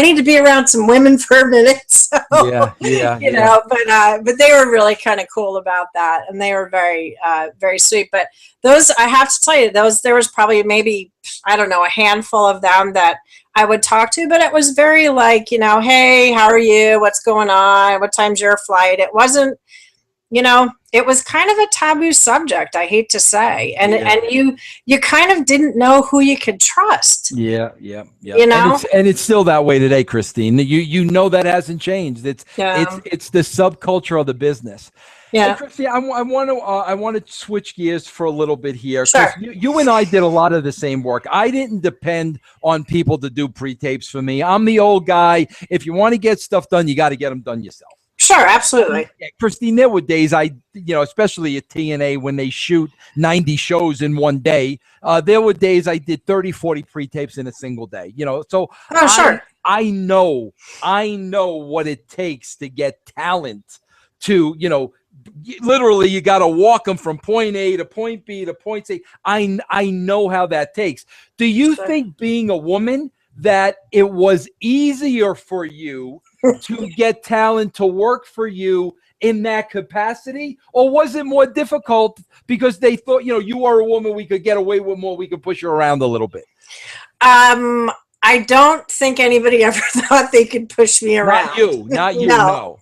need to be around some women for a minute. So, but they were really kind of cool about that. And they were very, very sweet. But those, I have to tell you, there was probably maybe, I don't know, a handful of them that I would talk to, but it was very like, "Hey, how are you? What's going on? What time's your flight?" It wasn't, it was kind of a taboo subject, I hate to say. And you kind of didn't know who you could trust. Yeah. And it's still that way today, Christine. You know that hasn't changed. It's the subculture of the business. Yeah. Hey, Christine, I want to switch gears for a little bit here. Sure. You and I did a lot of the same work. I didn't depend on people to do pre-tapes for me. I'm the old guy. If you want to get stuff done, you got to get them done yourself. Sure, absolutely. Yeah, Christine, there were days especially at TNA when they shoot 90 shows in one day, there were days I did 30, 40 pre-tapes in a single day, so sure. I know what it takes to get talent to, literally you got to walk them from point A to point B to point C. I know how that takes. Do you think being a woman that it was easier for you to get talent to work for you in that capacity, or was it more difficult because they thought, you are a woman, we could get away with more, we could push you around a little bit? I don't think anybody ever thought they could push me around. Not you. No.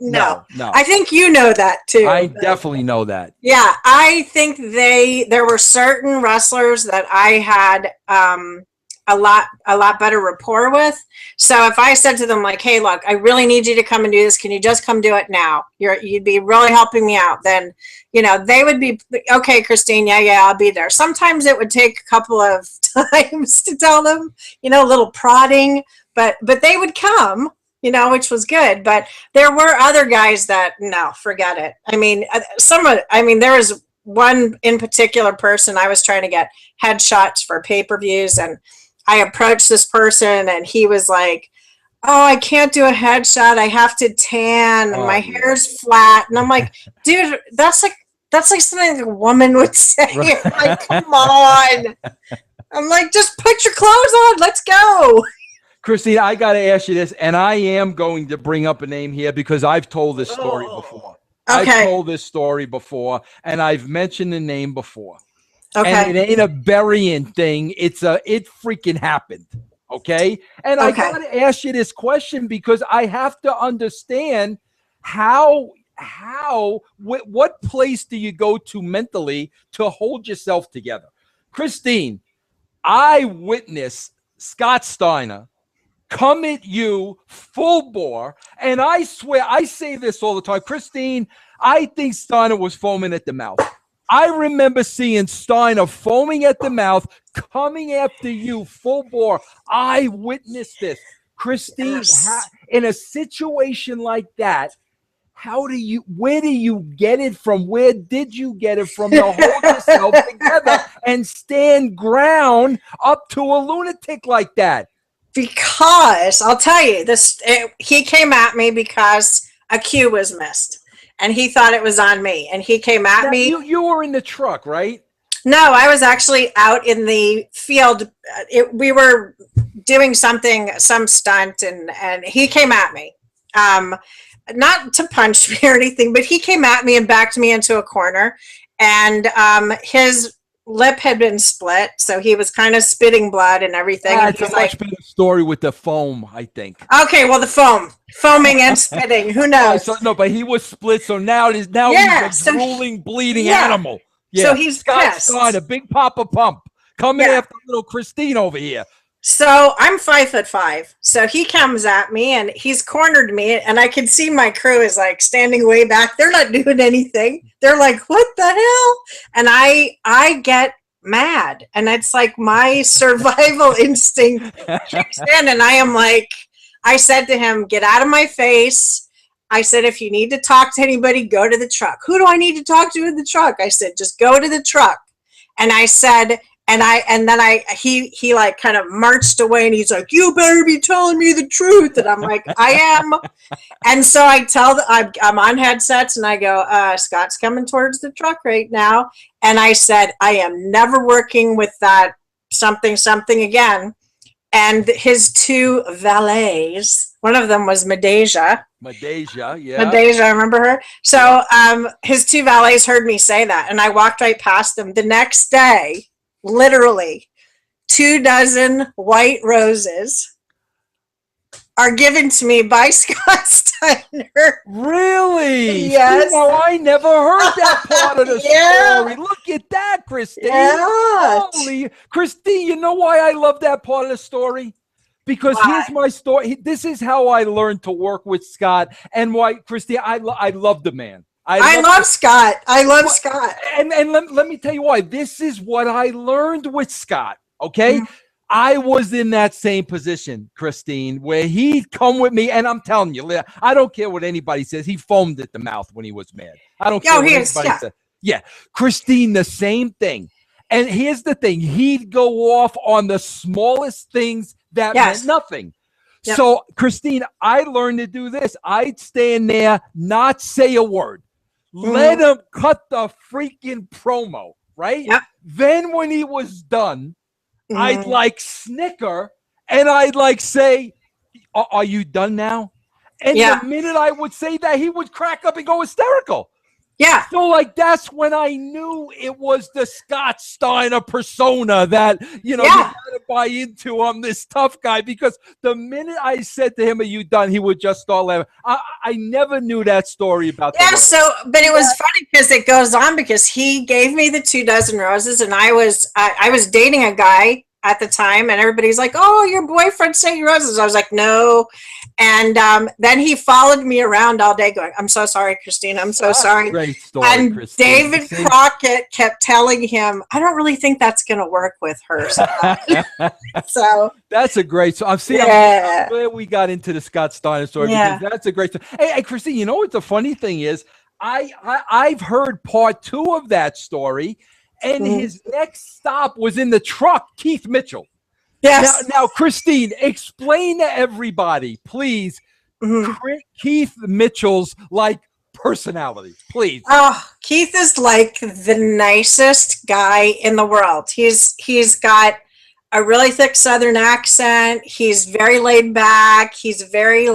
I think you know that too. I definitely know that. Yeah, I think there were certain wrestlers that I had a lot better rapport with. So if I said to them like, "Hey, look, I really need you to come and do this. Can you just come do it now? You'd be really helping me out." Then, they would be, "Okay, Christine, yeah, I'll be there." Sometimes it would take a couple of times to tell them, a little prodding, but they would come, which was good. But there were other guys that, no, forget it. I mean, there was one in particular person I was trying to get headshots for pay-per-views, and I approached this person and he was like, "Oh, I can't do a headshot. I have to tan and my hair's flat." And I'm like, "Dude, that's like something a woman would say." Right. Like, come on. I'm like, "Just put your clothes on. Let's go." Christine, I got to ask you this, and I am going to bring up a name here because I've told this story before. Okay. I've told this story before, and I've mentioned the name before. Okay. And it ain't a burying thing. It freaking happened. Okay. And I got to ask you this question because I have to understand what place do you go to mentally to hold yourself together? Christine, I witnessed Scott Steiner come at you full bore. And I swear, I say this all the time. Christine, I think Steiner was foaming at the mouth. I remember seeing Steiner foaming at the mouth, coming after you full bore. I witnessed this. Christine, in a situation like that, where do you get it from? Where did you get it from to hold yourself together and stand ground up to a lunatic like that? Because I'll tell you this, he came at me because a cue was missed. And he thought it was on me. And he came at me. You were in the truck, right? No, I was actually out in the field. We were doing some stunt, and he came at me. Not to punch me or anything, but he came at me and backed me into a corner. And his lip had been split, so he was kind of spitting blood and everything. And That's a much better story with the foam, I think. Okay, well, foaming and spitting. Who knows? So, no, but he was split, so now he's a drooling, bleeding animal. Yeah. So he's Scott pissed. Steiner, big Papa Pump, coming after little Christine over here. So I'm 5'5". So he comes at me and he's cornered me, and I can see my crew is like standing way back. They're not doing anything. They're like, "What the hell?" And I get mad, and it's like my survival instinct kicks in, and I am like, I said to him, "Get out of my face." I said, "If you need to talk to anybody, go to the truck." "Who do I need to talk to in the truck?" I said, "Just go to the truck." And I said, he like kind of marched away, and he's like, "You better be telling me the truth." And I'm like, "I am." And so I'm on headsets, and I go, "Scott's coming towards the truck right now." And I said, "I am never working with that something again." And his two valets, one of them was Medeja, I remember her. So his two valets heard me say that, and I walked right past them. The next day, literally 24 white roses are given to me by Scott Steiner. Really? Yes. No, I never heard that part of the story. Look at that, Christine. Yeah. Holy, Christine, you know why I love that part of the story? Because here's my story. This is how I learned to work with Scott, and why, Christine, I love the man. I love Scott. I love Scott. And let me tell you why. This is what I learned with Scott, okay? Mm-hmm. I was in that same position, Christine, where he'd come with me, and I'm telling you, I don't care what anybody says. He foamed at the mouth when he was mad. I don't care what anybody says. Yeah, Christine, the same thing. And here's the thing. He'd go off on the smallest things that meant nothing. Yep. So, Christine, I learned to do this. I'd stand there, not say a word. Let him cut the freaking promo, right? Yep. Then when he was done, I'd like snicker, and I'd like say, "Are you done now?" And the minute I would say that, he would crack up and go hysterical. Yeah. So like that's when I knew it was the Scott Steiner persona that, you gotta buy into. I'm this tough guy, because the minute I said to him, "Are you done?" he would just start laughing. I never knew that story about that. Yeah, but it was funny because it goes on, because he gave me the 24 roses, and I was dating a guy at the time, and everybody's like, "Oh, your boyfriend sent you roses." I was like, "No." And then he followed me around all day going, "I'm so sorry, Christine. I'm so sorry." Great story, and Christine. David Crockett kept telling him, "I don't really think that's going to work with her." So that's a great story. I'm glad we got into the Scott Steiner story, because that's a great story. Hey, Christine, you know what the funny thing is? I've heard part 2 of that story, and his next stop was in the truck, Keith Mitchell. Yes. Now, Christine, explain to everybody, please, Keith Mitchell's personality, please. Oh, Keith is like the nicest guy in the world. He's got a really thick Southern accent. He's very laid back. He's very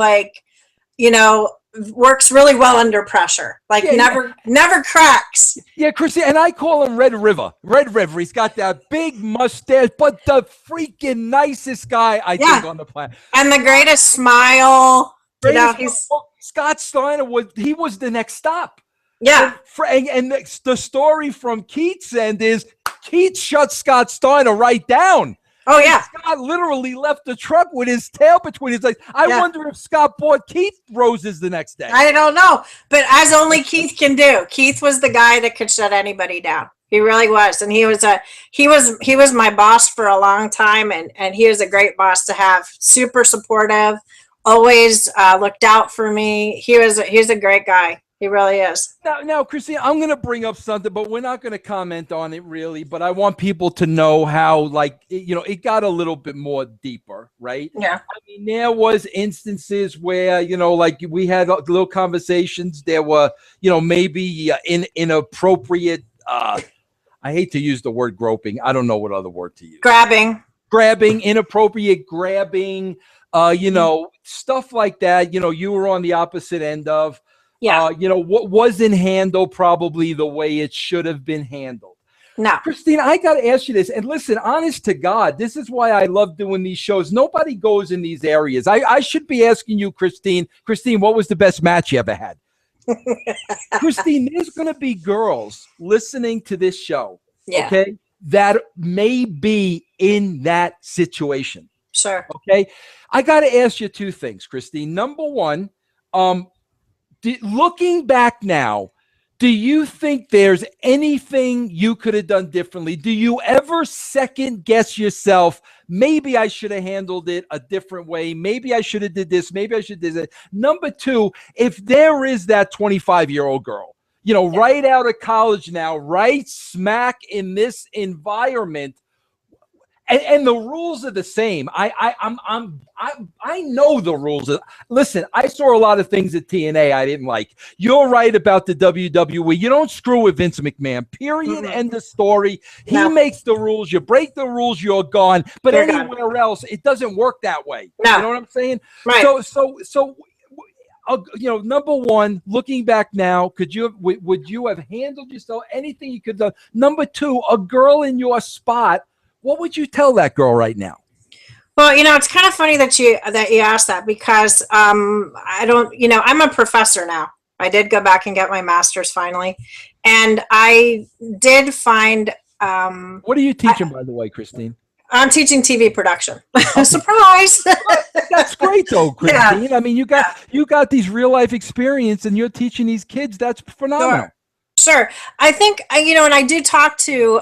works really well under pressure. Never cracks. Yeah, Chrissy, and I call him Red River. Red River. He's got that big mustache, but the freaking nicest guy I think on the planet. And the greatest smile. Scott Steiner was the next stop. Yeah. And the story from Keith's end is Keith shut Scott Steiner right down. Oh, yeah. Scott literally left the truck with his tail between his legs. I wonder if Scott bought Keith roses the next day. I don't know. But as only Keith can do. Keith was the guy that could shut anybody down. He really was. And he was my boss for a long time, and he was a great boss to have. Super supportive, always looked out for me. He's a great guy. He really is. Now, Christine, I'm going to bring up something, but we're not going to comment on it really. But I want people to know how, it got a little bit more deeper, right? Yeah. I mean, there was instances where, we had little conversations. There were, maybe inappropriate. I hate to use the word groping. I don't know what other word to use. Grabbing, inappropriate grabbing. Stuff like that. You were on the opposite end of. Yeah. What wasn't handled probably the way it should have been handled. No. Christine, I got to ask you this. And listen, honest to God, this is why I love doing these shows. Nobody goes in these areas. I should be asking you, Christine. Christine, what was the best match you ever had? Christine, there's going to be girls listening to this show, okay, that may be in that situation. Sure. Okay. I got to ask you two things, Christine. Number one, looking back now, do you think there's anything you could have done differently? Do you ever second guess yourself? Maybe I should have handled it a different way. Maybe I should have did this. Maybe I should have did that. Number two, if there is that 25-year-old girl, right out of college now, right smack in this environment, and the rules are the same. I know the rules. Listen, I saw a lot of things at TNA I didn't like. You're right about the WWE. You don't screw with Vince McMahon. Period. End of story. He makes the rules. You break the rules, you're gone. But anywhere else, it doesn't work that way. No. You know what I'm saying? Right. So. Number one, looking back now, would you have handled yourself? Anything you could have done? Number two, a girl in your spot. What would you tell that girl right now? Well, it's kind of funny that you asked that, because I'm a professor now. I did go back and get my master's finally, and I did find. What are you teaching, by the way, Christine? I'm teaching TV production. Surprise! That's great, though, Christine. Yeah. I mean, you got these real life experience, and you're teaching these kids. That's phenomenal. Sure. I think, and I do talk to,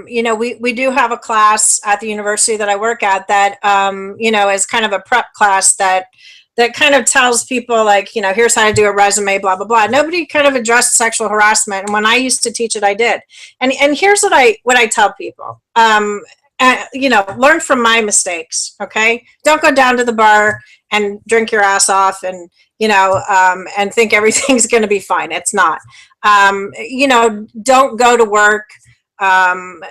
we do have a class at the university that I work at that, is kind of a prep class that kind of tells people, like, here's how to do a resume, blah, blah, blah. Nobody kind of addressed sexual harassment. And when I used to teach it, I did. And here's what I tell people. Learn from my mistakes. Okay. Don't go down to the bar and drink your ass off and, and think everything's going to be fine. It's not. Don't go to work, in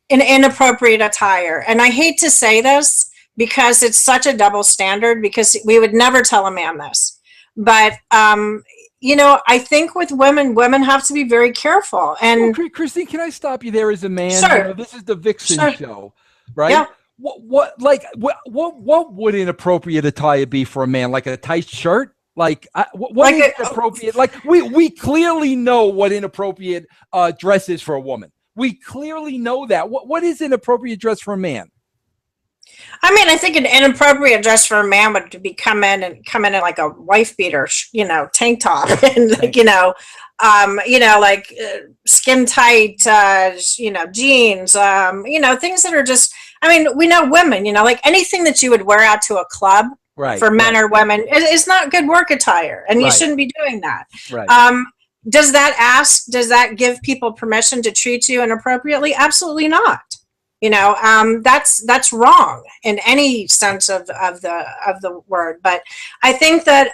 inappropriate attire. And I hate to say this because it's such a double standard, because we would never tell a man this. But, I think with women have to be very careful. And Christine, can I stop you there as a man? Sure. This is the Vixen show, right? Yeah. What would inappropriate attire be for a man? Like a tight shirt? What is inappropriate? Like we clearly know what inappropriate dress is for a woman. We clearly know that. What is inappropriate dress for a man? I mean, I think an inappropriate dress for a man would be come in in like a wife beater, tank top, and skin tight, jeans, things that are just. I mean, we know women, like anything that you would wear out to a club. Right, for men or women, it's not good work attire, and you shouldn't be doing that. Right. Does that give people permission to treat you inappropriately? Absolutely not. That's wrong in any sense of the word. But I think that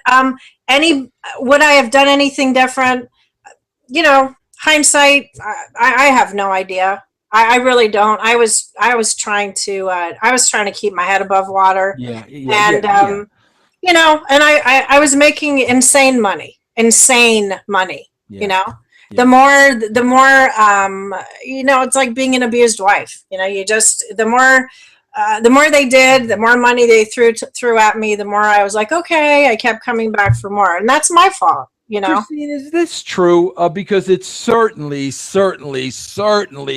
would I have done anything different? Hindsight, I have no idea. I really don't. I was trying to keep my head above water. And I was making insane money. Yeah. The more it's like being an abused wife. The more they did, the more money they threw at me, the more I was like, okay, I kept coming back for more, and that's my fault. Christine, is this true? Because it certainly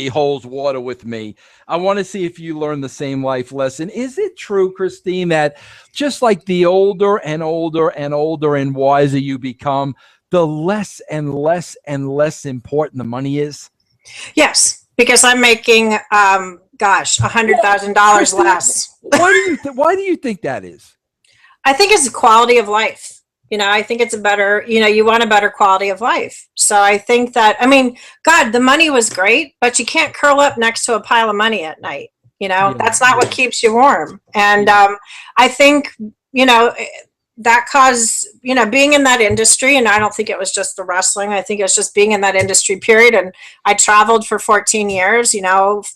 holds water with me. I want to see if you learn the same life lesson. Is it true, Christine, that just like the older and older and older and wiser you become, the less and less and less important the money is? Yes, because I'm making, $100,000 less. Why do you think that is? I think it's the quality of life. I think it's a better, you want a better quality of life. So I think that, the money was great, but you can't curl up next to a pile of money at night. That's not what keeps you warm. And I think, that caused, being in that industry, and I don't think it was just the wrestling. I think it was just being in that industry, period. And I traveled for 14 years,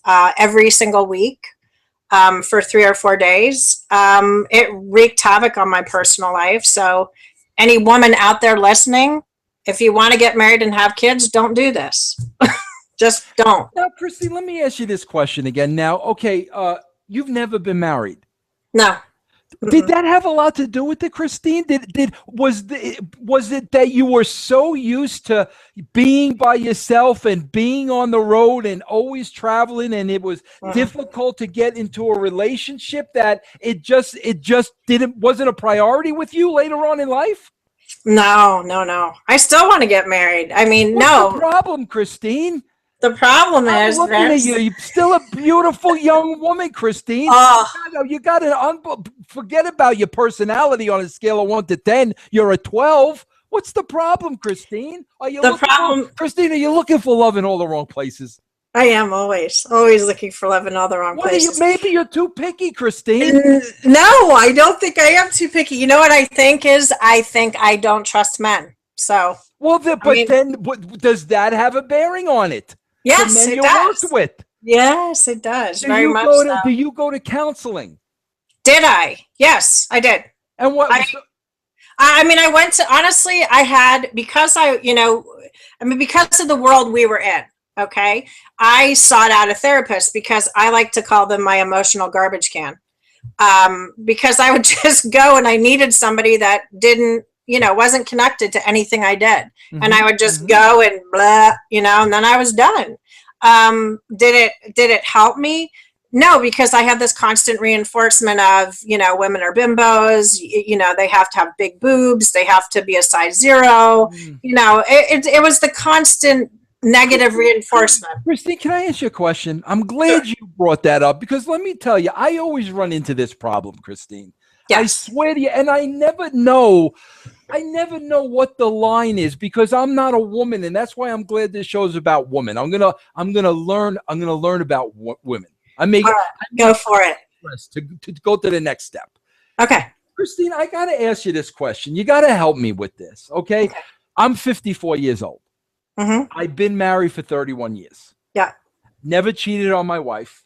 every single week. For 3 or 4 days. It wreaked havoc on my personal life. So any woman out there listening, if you want to get married and have kids, don't do this. Just don't. Now, Christine, let me ask you this question again. Now, okay, you've never been married. No. Did that have a lot to do with it, Christine? Was it that you were so used to being by yourself and being on the road and always traveling, and it was difficult to get into a relationship that it just wasn't a priority with you later on in life? No. I still want to get married. I mean, What's the problem, Christine? The problem is, looking at you. You're still a beautiful young woman, Christine. You got to forget about your personality on a scale of 1 to 10. You're a 12. What's the problem, Christine? Christine, are you looking for love in all the wrong places? I am always looking for love in all the wrong places. Maybe you're too picky, Christine. No, I don't think I am too picky. You know what I think is? I think I don't trust men. So, then does that have a bearing on it? Yes, it does. Worked with. Yes, it does. Very much so. Do you go to counseling? Did I? Yes, I did. And what? I mean, I went to, honestly, I had, because of the world we were in, okay, I sought out a therapist because I like to call them my emotional garbage can. Because I would just go and I needed somebody that wasn't connected to anything I did. And I would just go and blah, and then I was done. Did it help me? No, because I had this constant reinforcement of, women are bimbos, they have to have big boobs, they have to be a size 0. It was the constant negative reinforcement. Christine, can I ask you a question? I'm glad you brought that up, because let me tell you, I always run into this problem, Christine. Yes. I swear to you, and I never know what the line is, because I'm not a woman, and that's why I'm glad this show is about women. I'm gonna learn about women. Go for it. To go to the next step. Okay. Christine, I gotta ask you this question. You gotta help me with this, okay? I'm 54 years old. I've been married for 31 years. Yeah. Never cheated on my wife.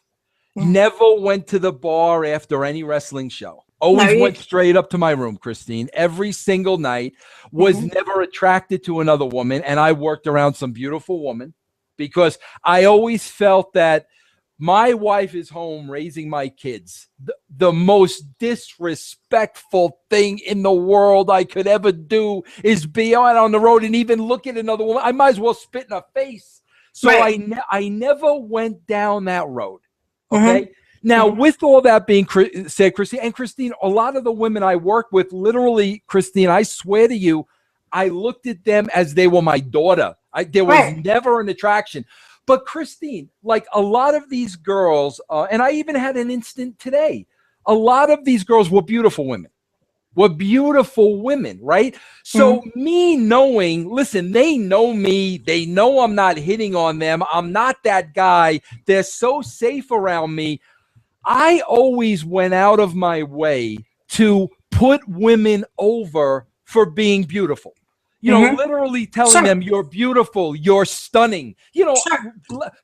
Never went to the bar after any wrestling show. Always went straight up to my room, Christine, every single night. Was never attracted to another woman, and I worked around some beautiful woman, because I always felt that my wife is home raising my kids. The most disrespectful thing in the world I could ever do is be out on the road and even look at another woman. I might as well spit in her face. So I never went down that road. Okay. Now, with all that being said, Christine, a lot of the women I work with, literally, Christine, I swear to you, I looked at them as they were my daughter. There was never an attraction. But Christine, like a lot of these girls, and I even had an instant today, a lot of these girls were beautiful women. Right? So me knowing, listen, they know me. They know I'm not hitting on them. I'm not that guy. They're so safe around me. I always went out of my way to put women over for being beautiful. Literally telling them you're beautiful, you're stunning,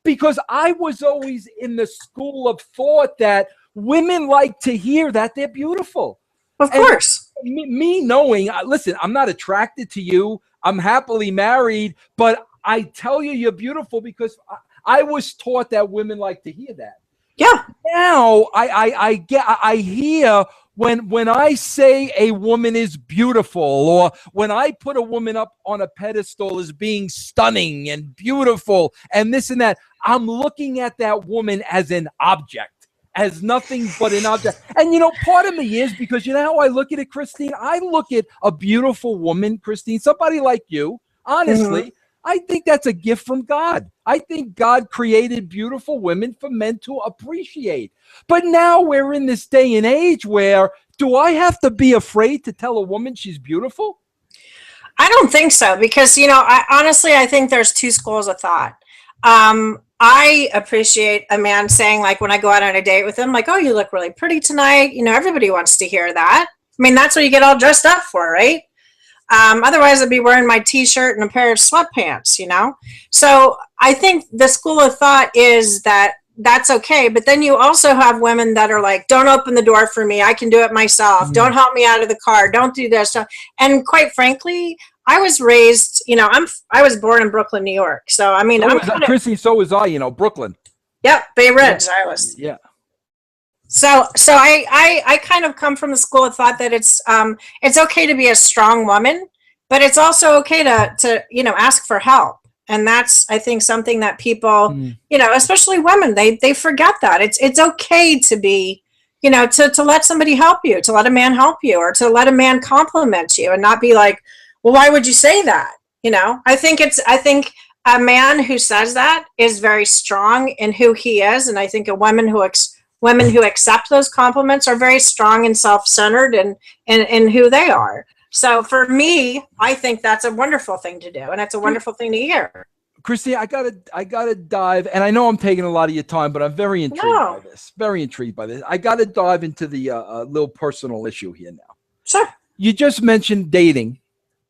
because I was always in the school of thought that women like to hear that they're beautiful. Of course. Me knowing, listen, I'm not attracted to you. I'm happily married, but I tell you you're beautiful because I was taught that women like to hear that. Yeah. Now I hear when I say a woman is beautiful, or when I put a woman up on a pedestal as being stunning and beautiful and this and that, I'm looking at that woman as an object, as nothing but an object. And part of me is, because how I look at it, Christine, I look at a beautiful woman, Christine, somebody like you, honestly, I think that's a gift from God. I think God created beautiful women for men to appreciate. But now we're in this day and age where, do I have to be afraid to tell a woman she's beautiful? I don't think so, because, I think there's two schools of thought. I appreciate a man saying, like, when I go out on a date with him, like, oh, you look really pretty tonight. Everybody wants to hear that. I mean, that's what you get all dressed up for, right? Otherwise, I'd be wearing my t-shirt and a pair of sweatpants, So I think the school of thought is that that's okay. But then you also have women that are like, don't open the door for me. I can do it myself. Don't help me out of the car. Don't do this. And quite frankly, I was raised, I was born in Brooklyn, New York. So, I mean, Chrissy, so was I, Brooklyn. Yep. Bay Ridge, I was. Yeah. So I kind of come from the school of thought that it's okay to be a strong woman, but it's also okay to ask for help. And that's, I think, something that people, especially women, they forget that it's okay to be, to let somebody help you, to let a man help you, or to let a man compliment you and not be like, well, why would you say that? I think a man who says that is very strong in who he is. And I think women who accept those compliments are very strong and self-centered in who they are. So for me, I think that's a wonderful thing to do, and it's a wonderful thing to hear. Christy, I gotta dive, and I know I'm taking a lot of your time, but I'm very intrigued by this. Very intrigued by this. I gotta dive into the little personal issue here now. Sure. You just mentioned dating.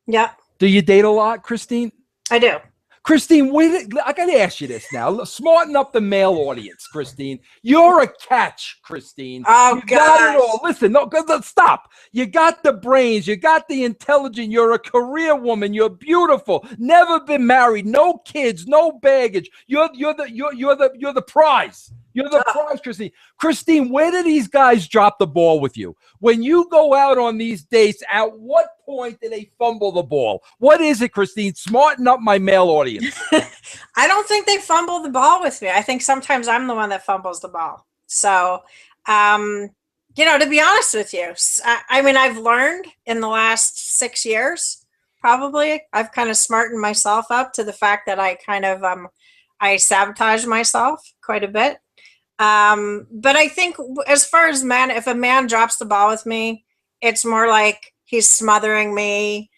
Yeah. Do you date a lot, Christine? I do. Christine, I got to ask you this now. Smarten up the male audience, Christine. You're a catch, Christine. Oh, God. Listen, no, stop. You got the brains. You got the intelligence. You're a career woman. You're beautiful. Never been married. No kids. No baggage. You're the prize. You're the prize, Christine. Christine, where do these guys drop the ball with you? When you go out on these dates, at what point do they fumble the ball? What is it, Christine? Smarten up my male audience. I don't think they fumble the ball with me. I think sometimes I'm the one that fumbles the ball. So, to be honest with you, I mean, I've learned in the last 6 years, probably, I've kind of smartened myself up to the fact that I kind of, I sabotage myself quite a bit. But I think as far as if a man drops the ball with me, it's more like he's smothering me,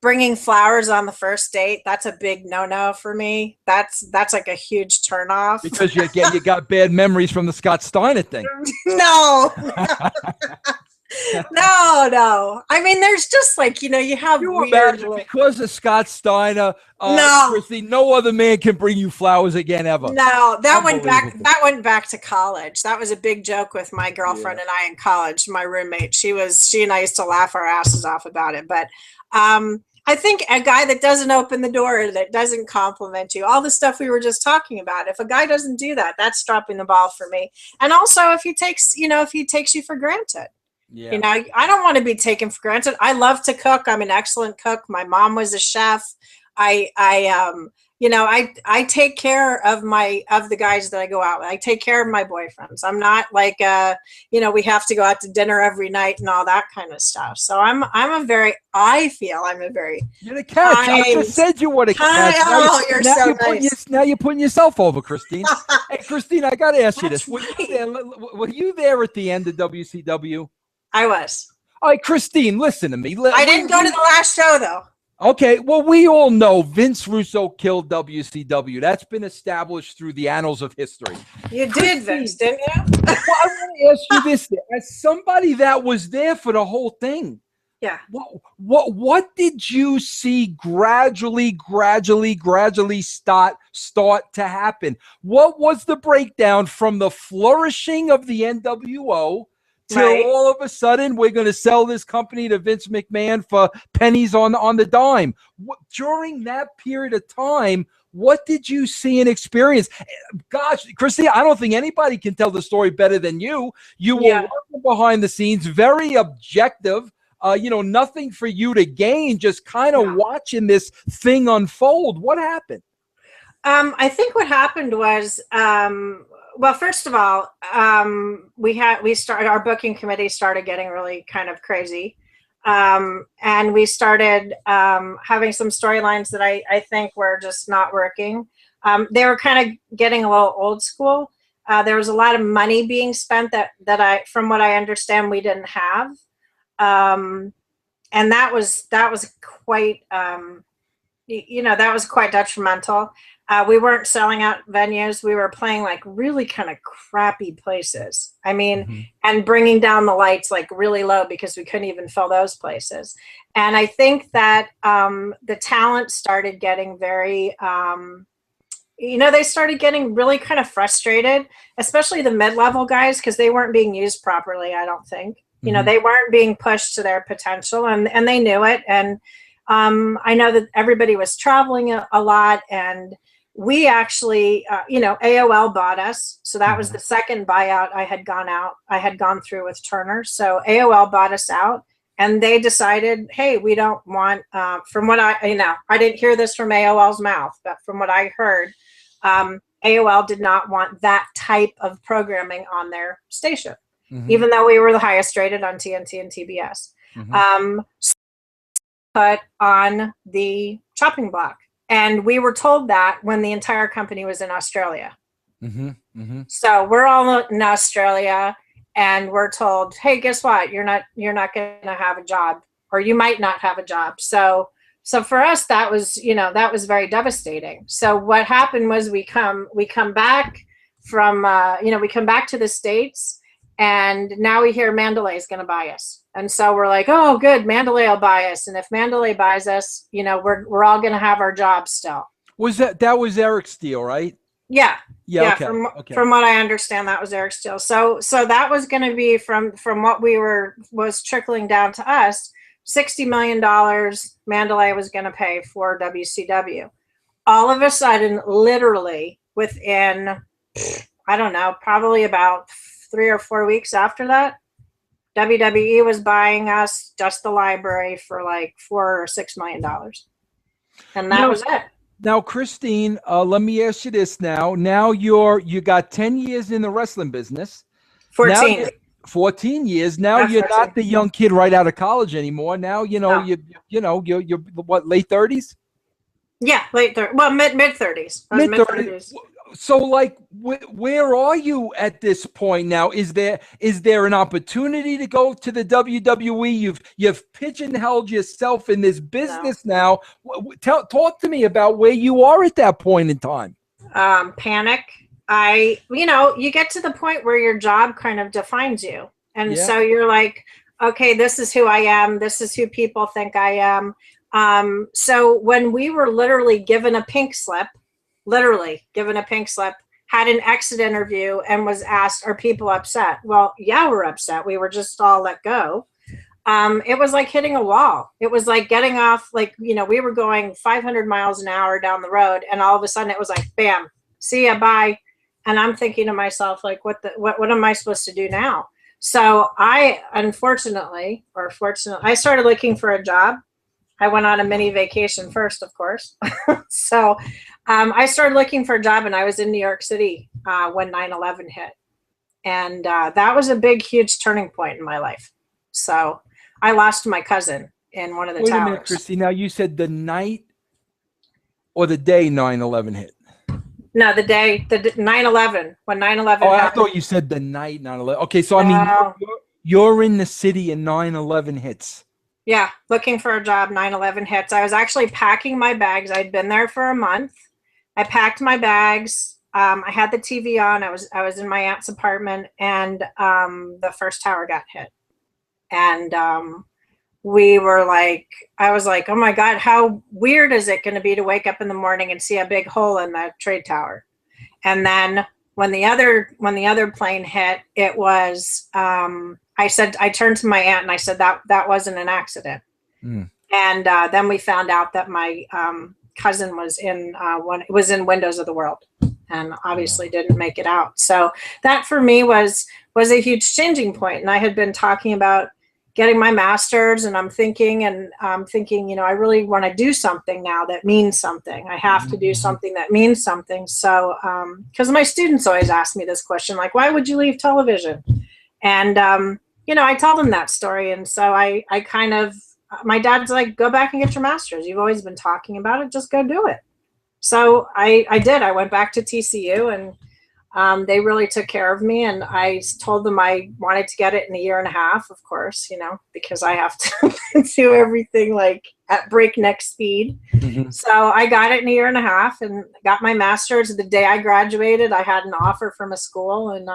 bringing flowers on the first date. That's a big no-no for me. That's like a huge turnoff. Because you got bad memories from the Scott Steiner thing. No. No. I mean, there's just like, you have weird... Because of Scott Steiner, no. Christy, no other man can bring you flowers again ever. No, that went back to college. That was a big joke with my girlfriend and I in college, my roommate. She and I used to laugh our asses off about it. But I think a guy that doesn't open the door, that doesn't compliment you, all the stuff we were just talking about, if a guy doesn't do that, that's dropping the ball for me. And also if he takes you for granted. Yeah. I don't want to be taken for granted. I love to cook. I'm an excellent cook. My mom was a chef. I take care of the guys that I go out with. I take care of my boyfriends. I'm not like, we have to go out to dinner every night and all that kind of stuff. So you're the catch. I just said you were the catch. Now you're putting yourself over, Christine. Hey, Christine, I got to ask you this. Were you there at the end of WCW? I was. All right, Christine, listen to me. I didn't go to the last show, though. Okay, well, we all know Vince Russo killed WCW. That's been established through the annals of history. You did, Vince, didn't you? Well, I want to ask you this. As somebody that was there for the whole thing, yeah. What did you see gradually start to happen? What was the breakdown from the flourishing of the NWO till all of a sudden we're going to sell this company to Vince McMahon for pennies on the dime? During that period of time, what did you see and experience? Gosh, Christy, I don't think anybody can tell the story better than you. You were working behind the scenes, very objective. Nothing for you to gain, just kind of watching this thing unfold. What happened? I think what happened was, well, first of all, our booking committee started getting really kind of crazy. And we started having some storylines that I think were just not working. They were kind of getting a little old school. There was a lot of money being spent that from what I understand, we didn't have. And that was quite, that was quite detrimental. We weren't selling out venues. We were playing like really kind of crappy places. I mean, and bringing down the lights like really low because we couldn't even fill those places. And I think that the talent started getting very, they started getting really kind of frustrated, especially the mid-level guys, because they weren't being used properly, I don't think. They weren't being pushed to their potential, and they knew it. And I know that everybody was traveling a lot, and we actually, AOL bought us. So that was the second buyout I had gone through with Turner. So AOL bought us out, and they decided, hey, we don't want, from what I didn't hear this from AOL's mouth, but from what I heard, AOL did not want that type of programming on their station, even though we were the highest rated on TNT and TBS. Put on the chopping block. And we were told that when the entire company was in Australia. So we're all in Australia, and we're told, hey, guess what? You're not going to have a job, or you might not have a job. So for us, that was very devastating. So what happened was we come back from, we come back to the States, and now we hear Mandalay is going to buy us. And so we're like, oh, good, Mandalay will buy us. And if Mandalay buys us, we're all going to have our jobs still. That was Eric Steele, right? Yeah. Okay. From what I understand, that was Eric Steele. So that was going to be from what was trickling down to us, $60 million Mandalay was going to pay for WCW. All of a sudden, literally within, I don't know, probably about 3 or 4 weeks after that, WWE was buying us, just the library, for like $4 or $6 million. And that was it. Now, Christine, let me ask you this now. Now you got 10 years in the wrestling business. 14. 14 years. Now you're not the young kid right out of college anymore. Now, you're what, late 30s? Yeah, late 30s. Well, mid 30s. Mid-30s. So, like, where are you at this point now? Is there an opportunity to go to the WWE? You've pigeonholed yourself in this business now. Talk to me about where you are at that point in time. Panic. You get to the point where your job kind of defines you, and so you're like, okay, this is who I am. This is who people think I am. So when we were literally given a pink slip, had an exit interview, and was asked, are people upset? Well, yeah, we're upset. We were just all let go. It was like hitting a wall. It was like getting off, we were going 500 miles an hour down the road, and all of a sudden it was like, bam, see ya, bye. And I'm thinking to myself, like, what am I supposed to do now? So I, fortunately, I started looking for a job. I went on a mini vacation first, of course. So I started looking for a job, and I was in New York City when 9/11 hit. And that was a big, huge turning point in my life. So I lost my cousin in one of the towers. Wait a minute, Christy. Now, you said the night or the day 9/11 hit? No, the day, the 9/11, when 9/11 happened. I thought you said the night 9/11. Okay, so I mean, you're in the city and 9/11 hits. Yeah, looking for a job, 9/11 hits. I was actually packing my bags. I'd been there for a month. I packed my bags. I had the TV on. I was in my aunt's apartment, and the first tower got hit. And I was like, oh my God, how weird is it going to be to wake up in the morning and see a big hole in the trade tower? And then when the other plane hit, it was, I turned to my aunt and I said that wasn't an accident. And then we found out that my cousin was in Windows of the World, and obviously didn't make it out. So that for me was a huge changing point. And I had been talking about getting my master's, and I'm thinking, I really want to do something now that means something. I have to do something that means something. So, because my students always ask me this question, like, why would you leave television? And, I tell them that story. And so I kind of, my dad's like, go back and get your master's. You've always been talking about it. Just go do it. So I did. I went back to TCU, and they really took care of me. And I told them I wanted to get it in a year and a half, of course, because I have to do everything like at breakneck speed. So I got it in a year and a half and got my master's. The day I graduated, I had an offer from a school, and,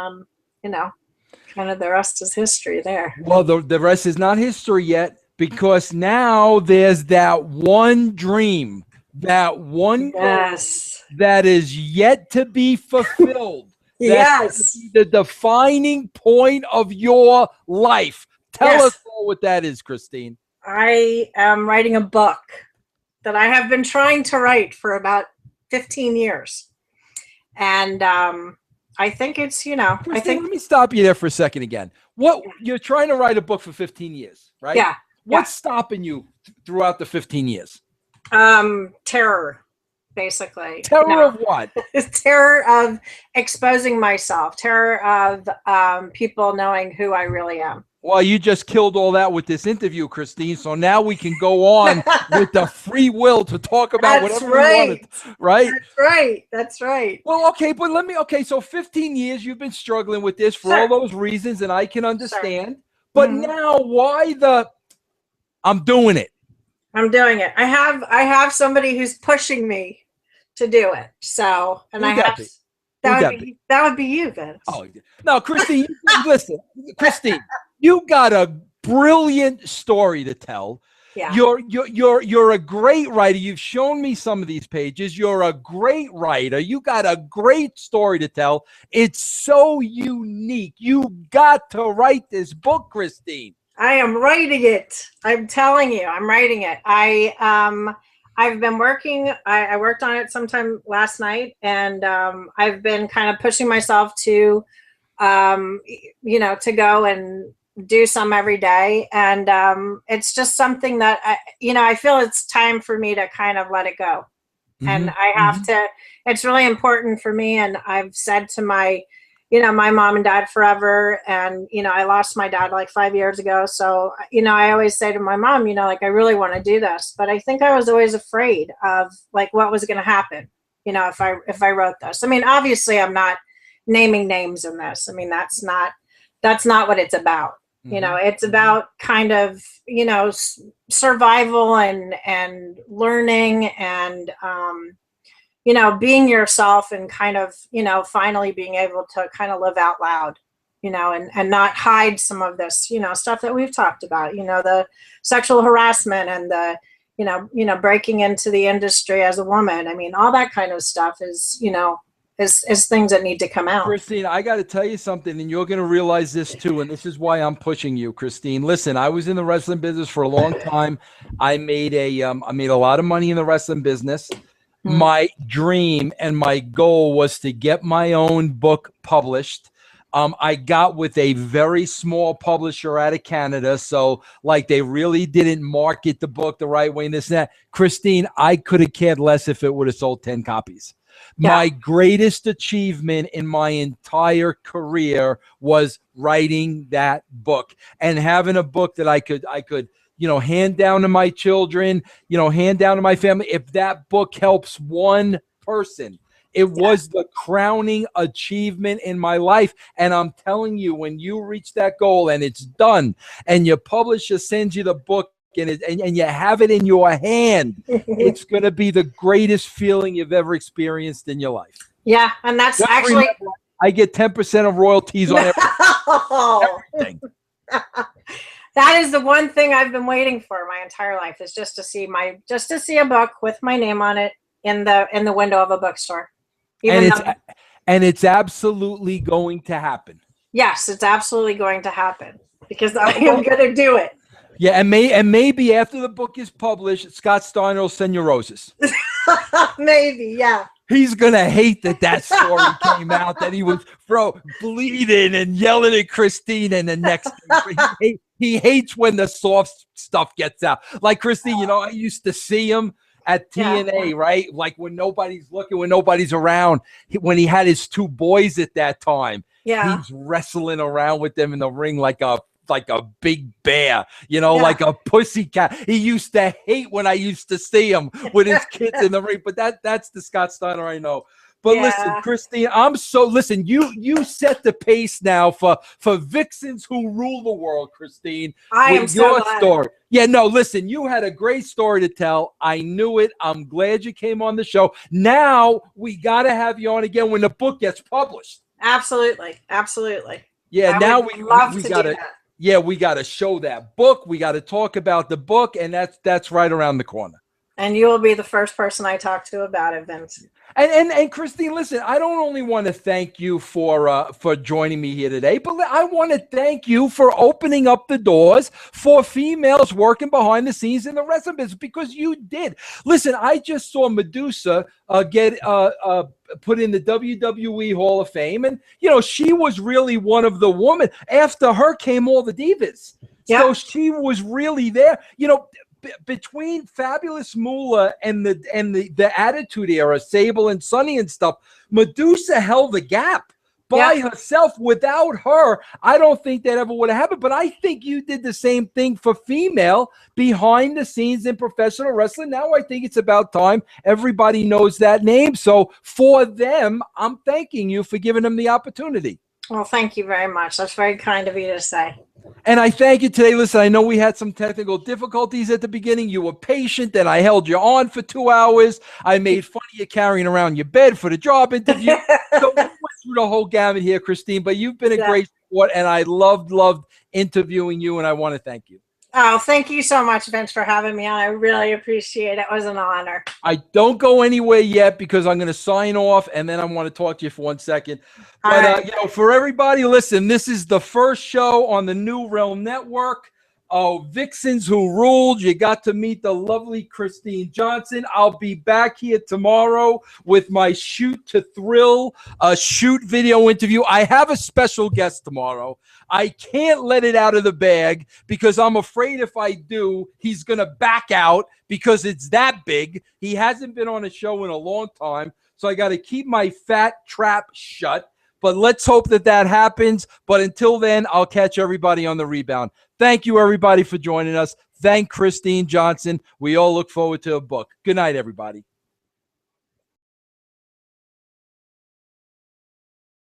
kind of the rest is history there. Well, the rest is not history yet, because now there's that one dream, that one goal that is yet to be fulfilled. Yes. The defining point of your life. Tell us all what that is, Christine. I am writing a book that I have been trying to write for about 15 years. And I think it's, Christine, let me stop you there for a second again. You're trying to write a book for 15 years, right? Yeah. What's stopping you throughout the 15 years? Terror, basically. Terror of what? Terror of exposing myself, terror of people knowing who I really am. Well, you just killed all that with this interview, Christine. So now we can go on with the free will to talk about whatever we wanted, right? That's right. That's right. Well, okay, but so 15 years you've been struggling with this for all those reasons, and I can understand. But now why I'm doing it. I'm doing it. I have somebody who's pushing me to do it. So, and that would be you, Vince. Oh, no, Christine, listen, Christine, you got a brilliant story to tell. Yeah. You're a great writer. You've shown me some of these pages. You're a great writer. You got a great story to tell. It's so unique. You got to write this book, Christine. I am writing it. I'm telling you, I'm writing it. I've been working. I worked on it sometime last night, and I've been kind of pushing myself to, to go and do some every day. And it's just something that I feel it's time for me to kind of let it go. And I have to. It's really important for me. And I've said to my mom and dad forever. And, I lost my dad like 5 years ago. So, I always say to my mom, I really want to do this, but I think I was always afraid of like what was going to happen, if I wrote this. I mean, obviously I'm not naming names in this. I mean, that's not what it's about. It's about kind of, survival and learning and, being yourself and kind of, finally being able to kind of live out loud, and not hide some of this, stuff that we've talked about, the sexual harassment and the, breaking into the industry as a woman. I mean, all that kind of stuff is, is things that need to come out. Christine, I got to tell you something, and you're going to realize this too, and this is why I'm pushing you, Christine. Listen, I was in the wrestling business for a long time. I made a lot of money in the wrestling business. My dream and my goal was to get my own book published. I got with a very small publisher out of Canada. So like they really didn't market the book the right way and this and that. Christine, I could have cared less if it would have sold 10 copies. Yeah. My greatest achievement in my entire career was writing that book and having a book that I could hand down to my children, hand down to my family. If that book helps one person, it was the crowning achievement in my life. And I'm telling you, when you reach that goal and it's done and your publisher sends you the book and you have it in your hand, it's going to be the greatest feeling you've ever experienced in your life. Yeah. And that's just actually, remember, I get 10% of royalties on everything. That is the one thing I've been waiting for my entire life, is just to see a book with my name on it in the window of a bookstore. And it's absolutely going to happen. Yes, it's absolutely going to happen because I am going to do it. Yeah, and maybe after the book is published, Scott Steiner will send you roses. Maybe, yeah. He's going to hate that story came out, that he was bleeding and yelling at Christine, and the next thing, he hates when the soft stuff gets out. Like Christine, I used to see him at TNA, right? Like when nobody's looking, when nobody's around, when he had his two boys at that time. Yeah. He's wrestling around with them in the ring like a big bear, like a pussycat. He used to hate when I used to see him with his kids in the ring, but that's the Scott Steiner I know. But listen, Christine, you set the pace now for Vixens Who Rule the World, Christine. I am so glad. Story. Yeah, no, listen, you had a great story to tell. I knew it. I'm glad you came on the show. Now we got to have you on again when the book gets published. Absolutely. Absolutely. Yeah, now we got to. Yeah, we got to show that book. We got to talk about the book, and that's right around the corner. And you will be the first person I talk to about it, Vince. And Christine, listen, I don't only want to thank you for joining me here today, but I want to thank you for opening up the doors for females working behind the scenes in the wrestling business, because you did. Listen, I just saw Medusa get put in the WWE Hall of Fame, and she was really one of the women. After her came all the divas, so she was really there. Between Fabulous Moolah and the Attitude Era, Sable and Sunny and stuff, Medusa held the gap by herself. Without her, I don't think that ever would have happened. But I think you did the same thing for female behind the scenes in professional wrestling. Now I think it's about time everybody knows that name. So for them, I'm thanking you for giving them the opportunity. Well, thank you very much. That's very kind of you to say. And I thank you today. Listen, I know we had some technical difficulties at the beginning. You were patient, and I held you on for 2 hours. I made fun of you carrying around your bed for the job interview. So we went through the whole gamut here, Christine, but you've been a great support, and I loved interviewing you, and I want to thank you. Oh, thank you so much, Vince, for having me on. I really appreciate it. It was an honor. I don't go anywhere yet because I'm going to sign off, and then I want to talk to you for 1 second. But, for everybody, listen, this is the first show on the New Realm Network. Vixens Who Ruled. You got to meet the lovely Christine Johnson. I'll be back here tomorrow with my Shoot to Thrill shoot video interview. I have a special guest tomorrow. I can't let it out of the bag because I'm afraid if I do, he's going to back out because it's that big. He hasn't been on a show in a long time, so I got to keep my fat trap shut. But let's hope that happens. But until then, I'll catch everybody on the rebound. Thank you, everybody, for joining us. Thank Christine Johnson. We all look forward to a book. Good night, everybody.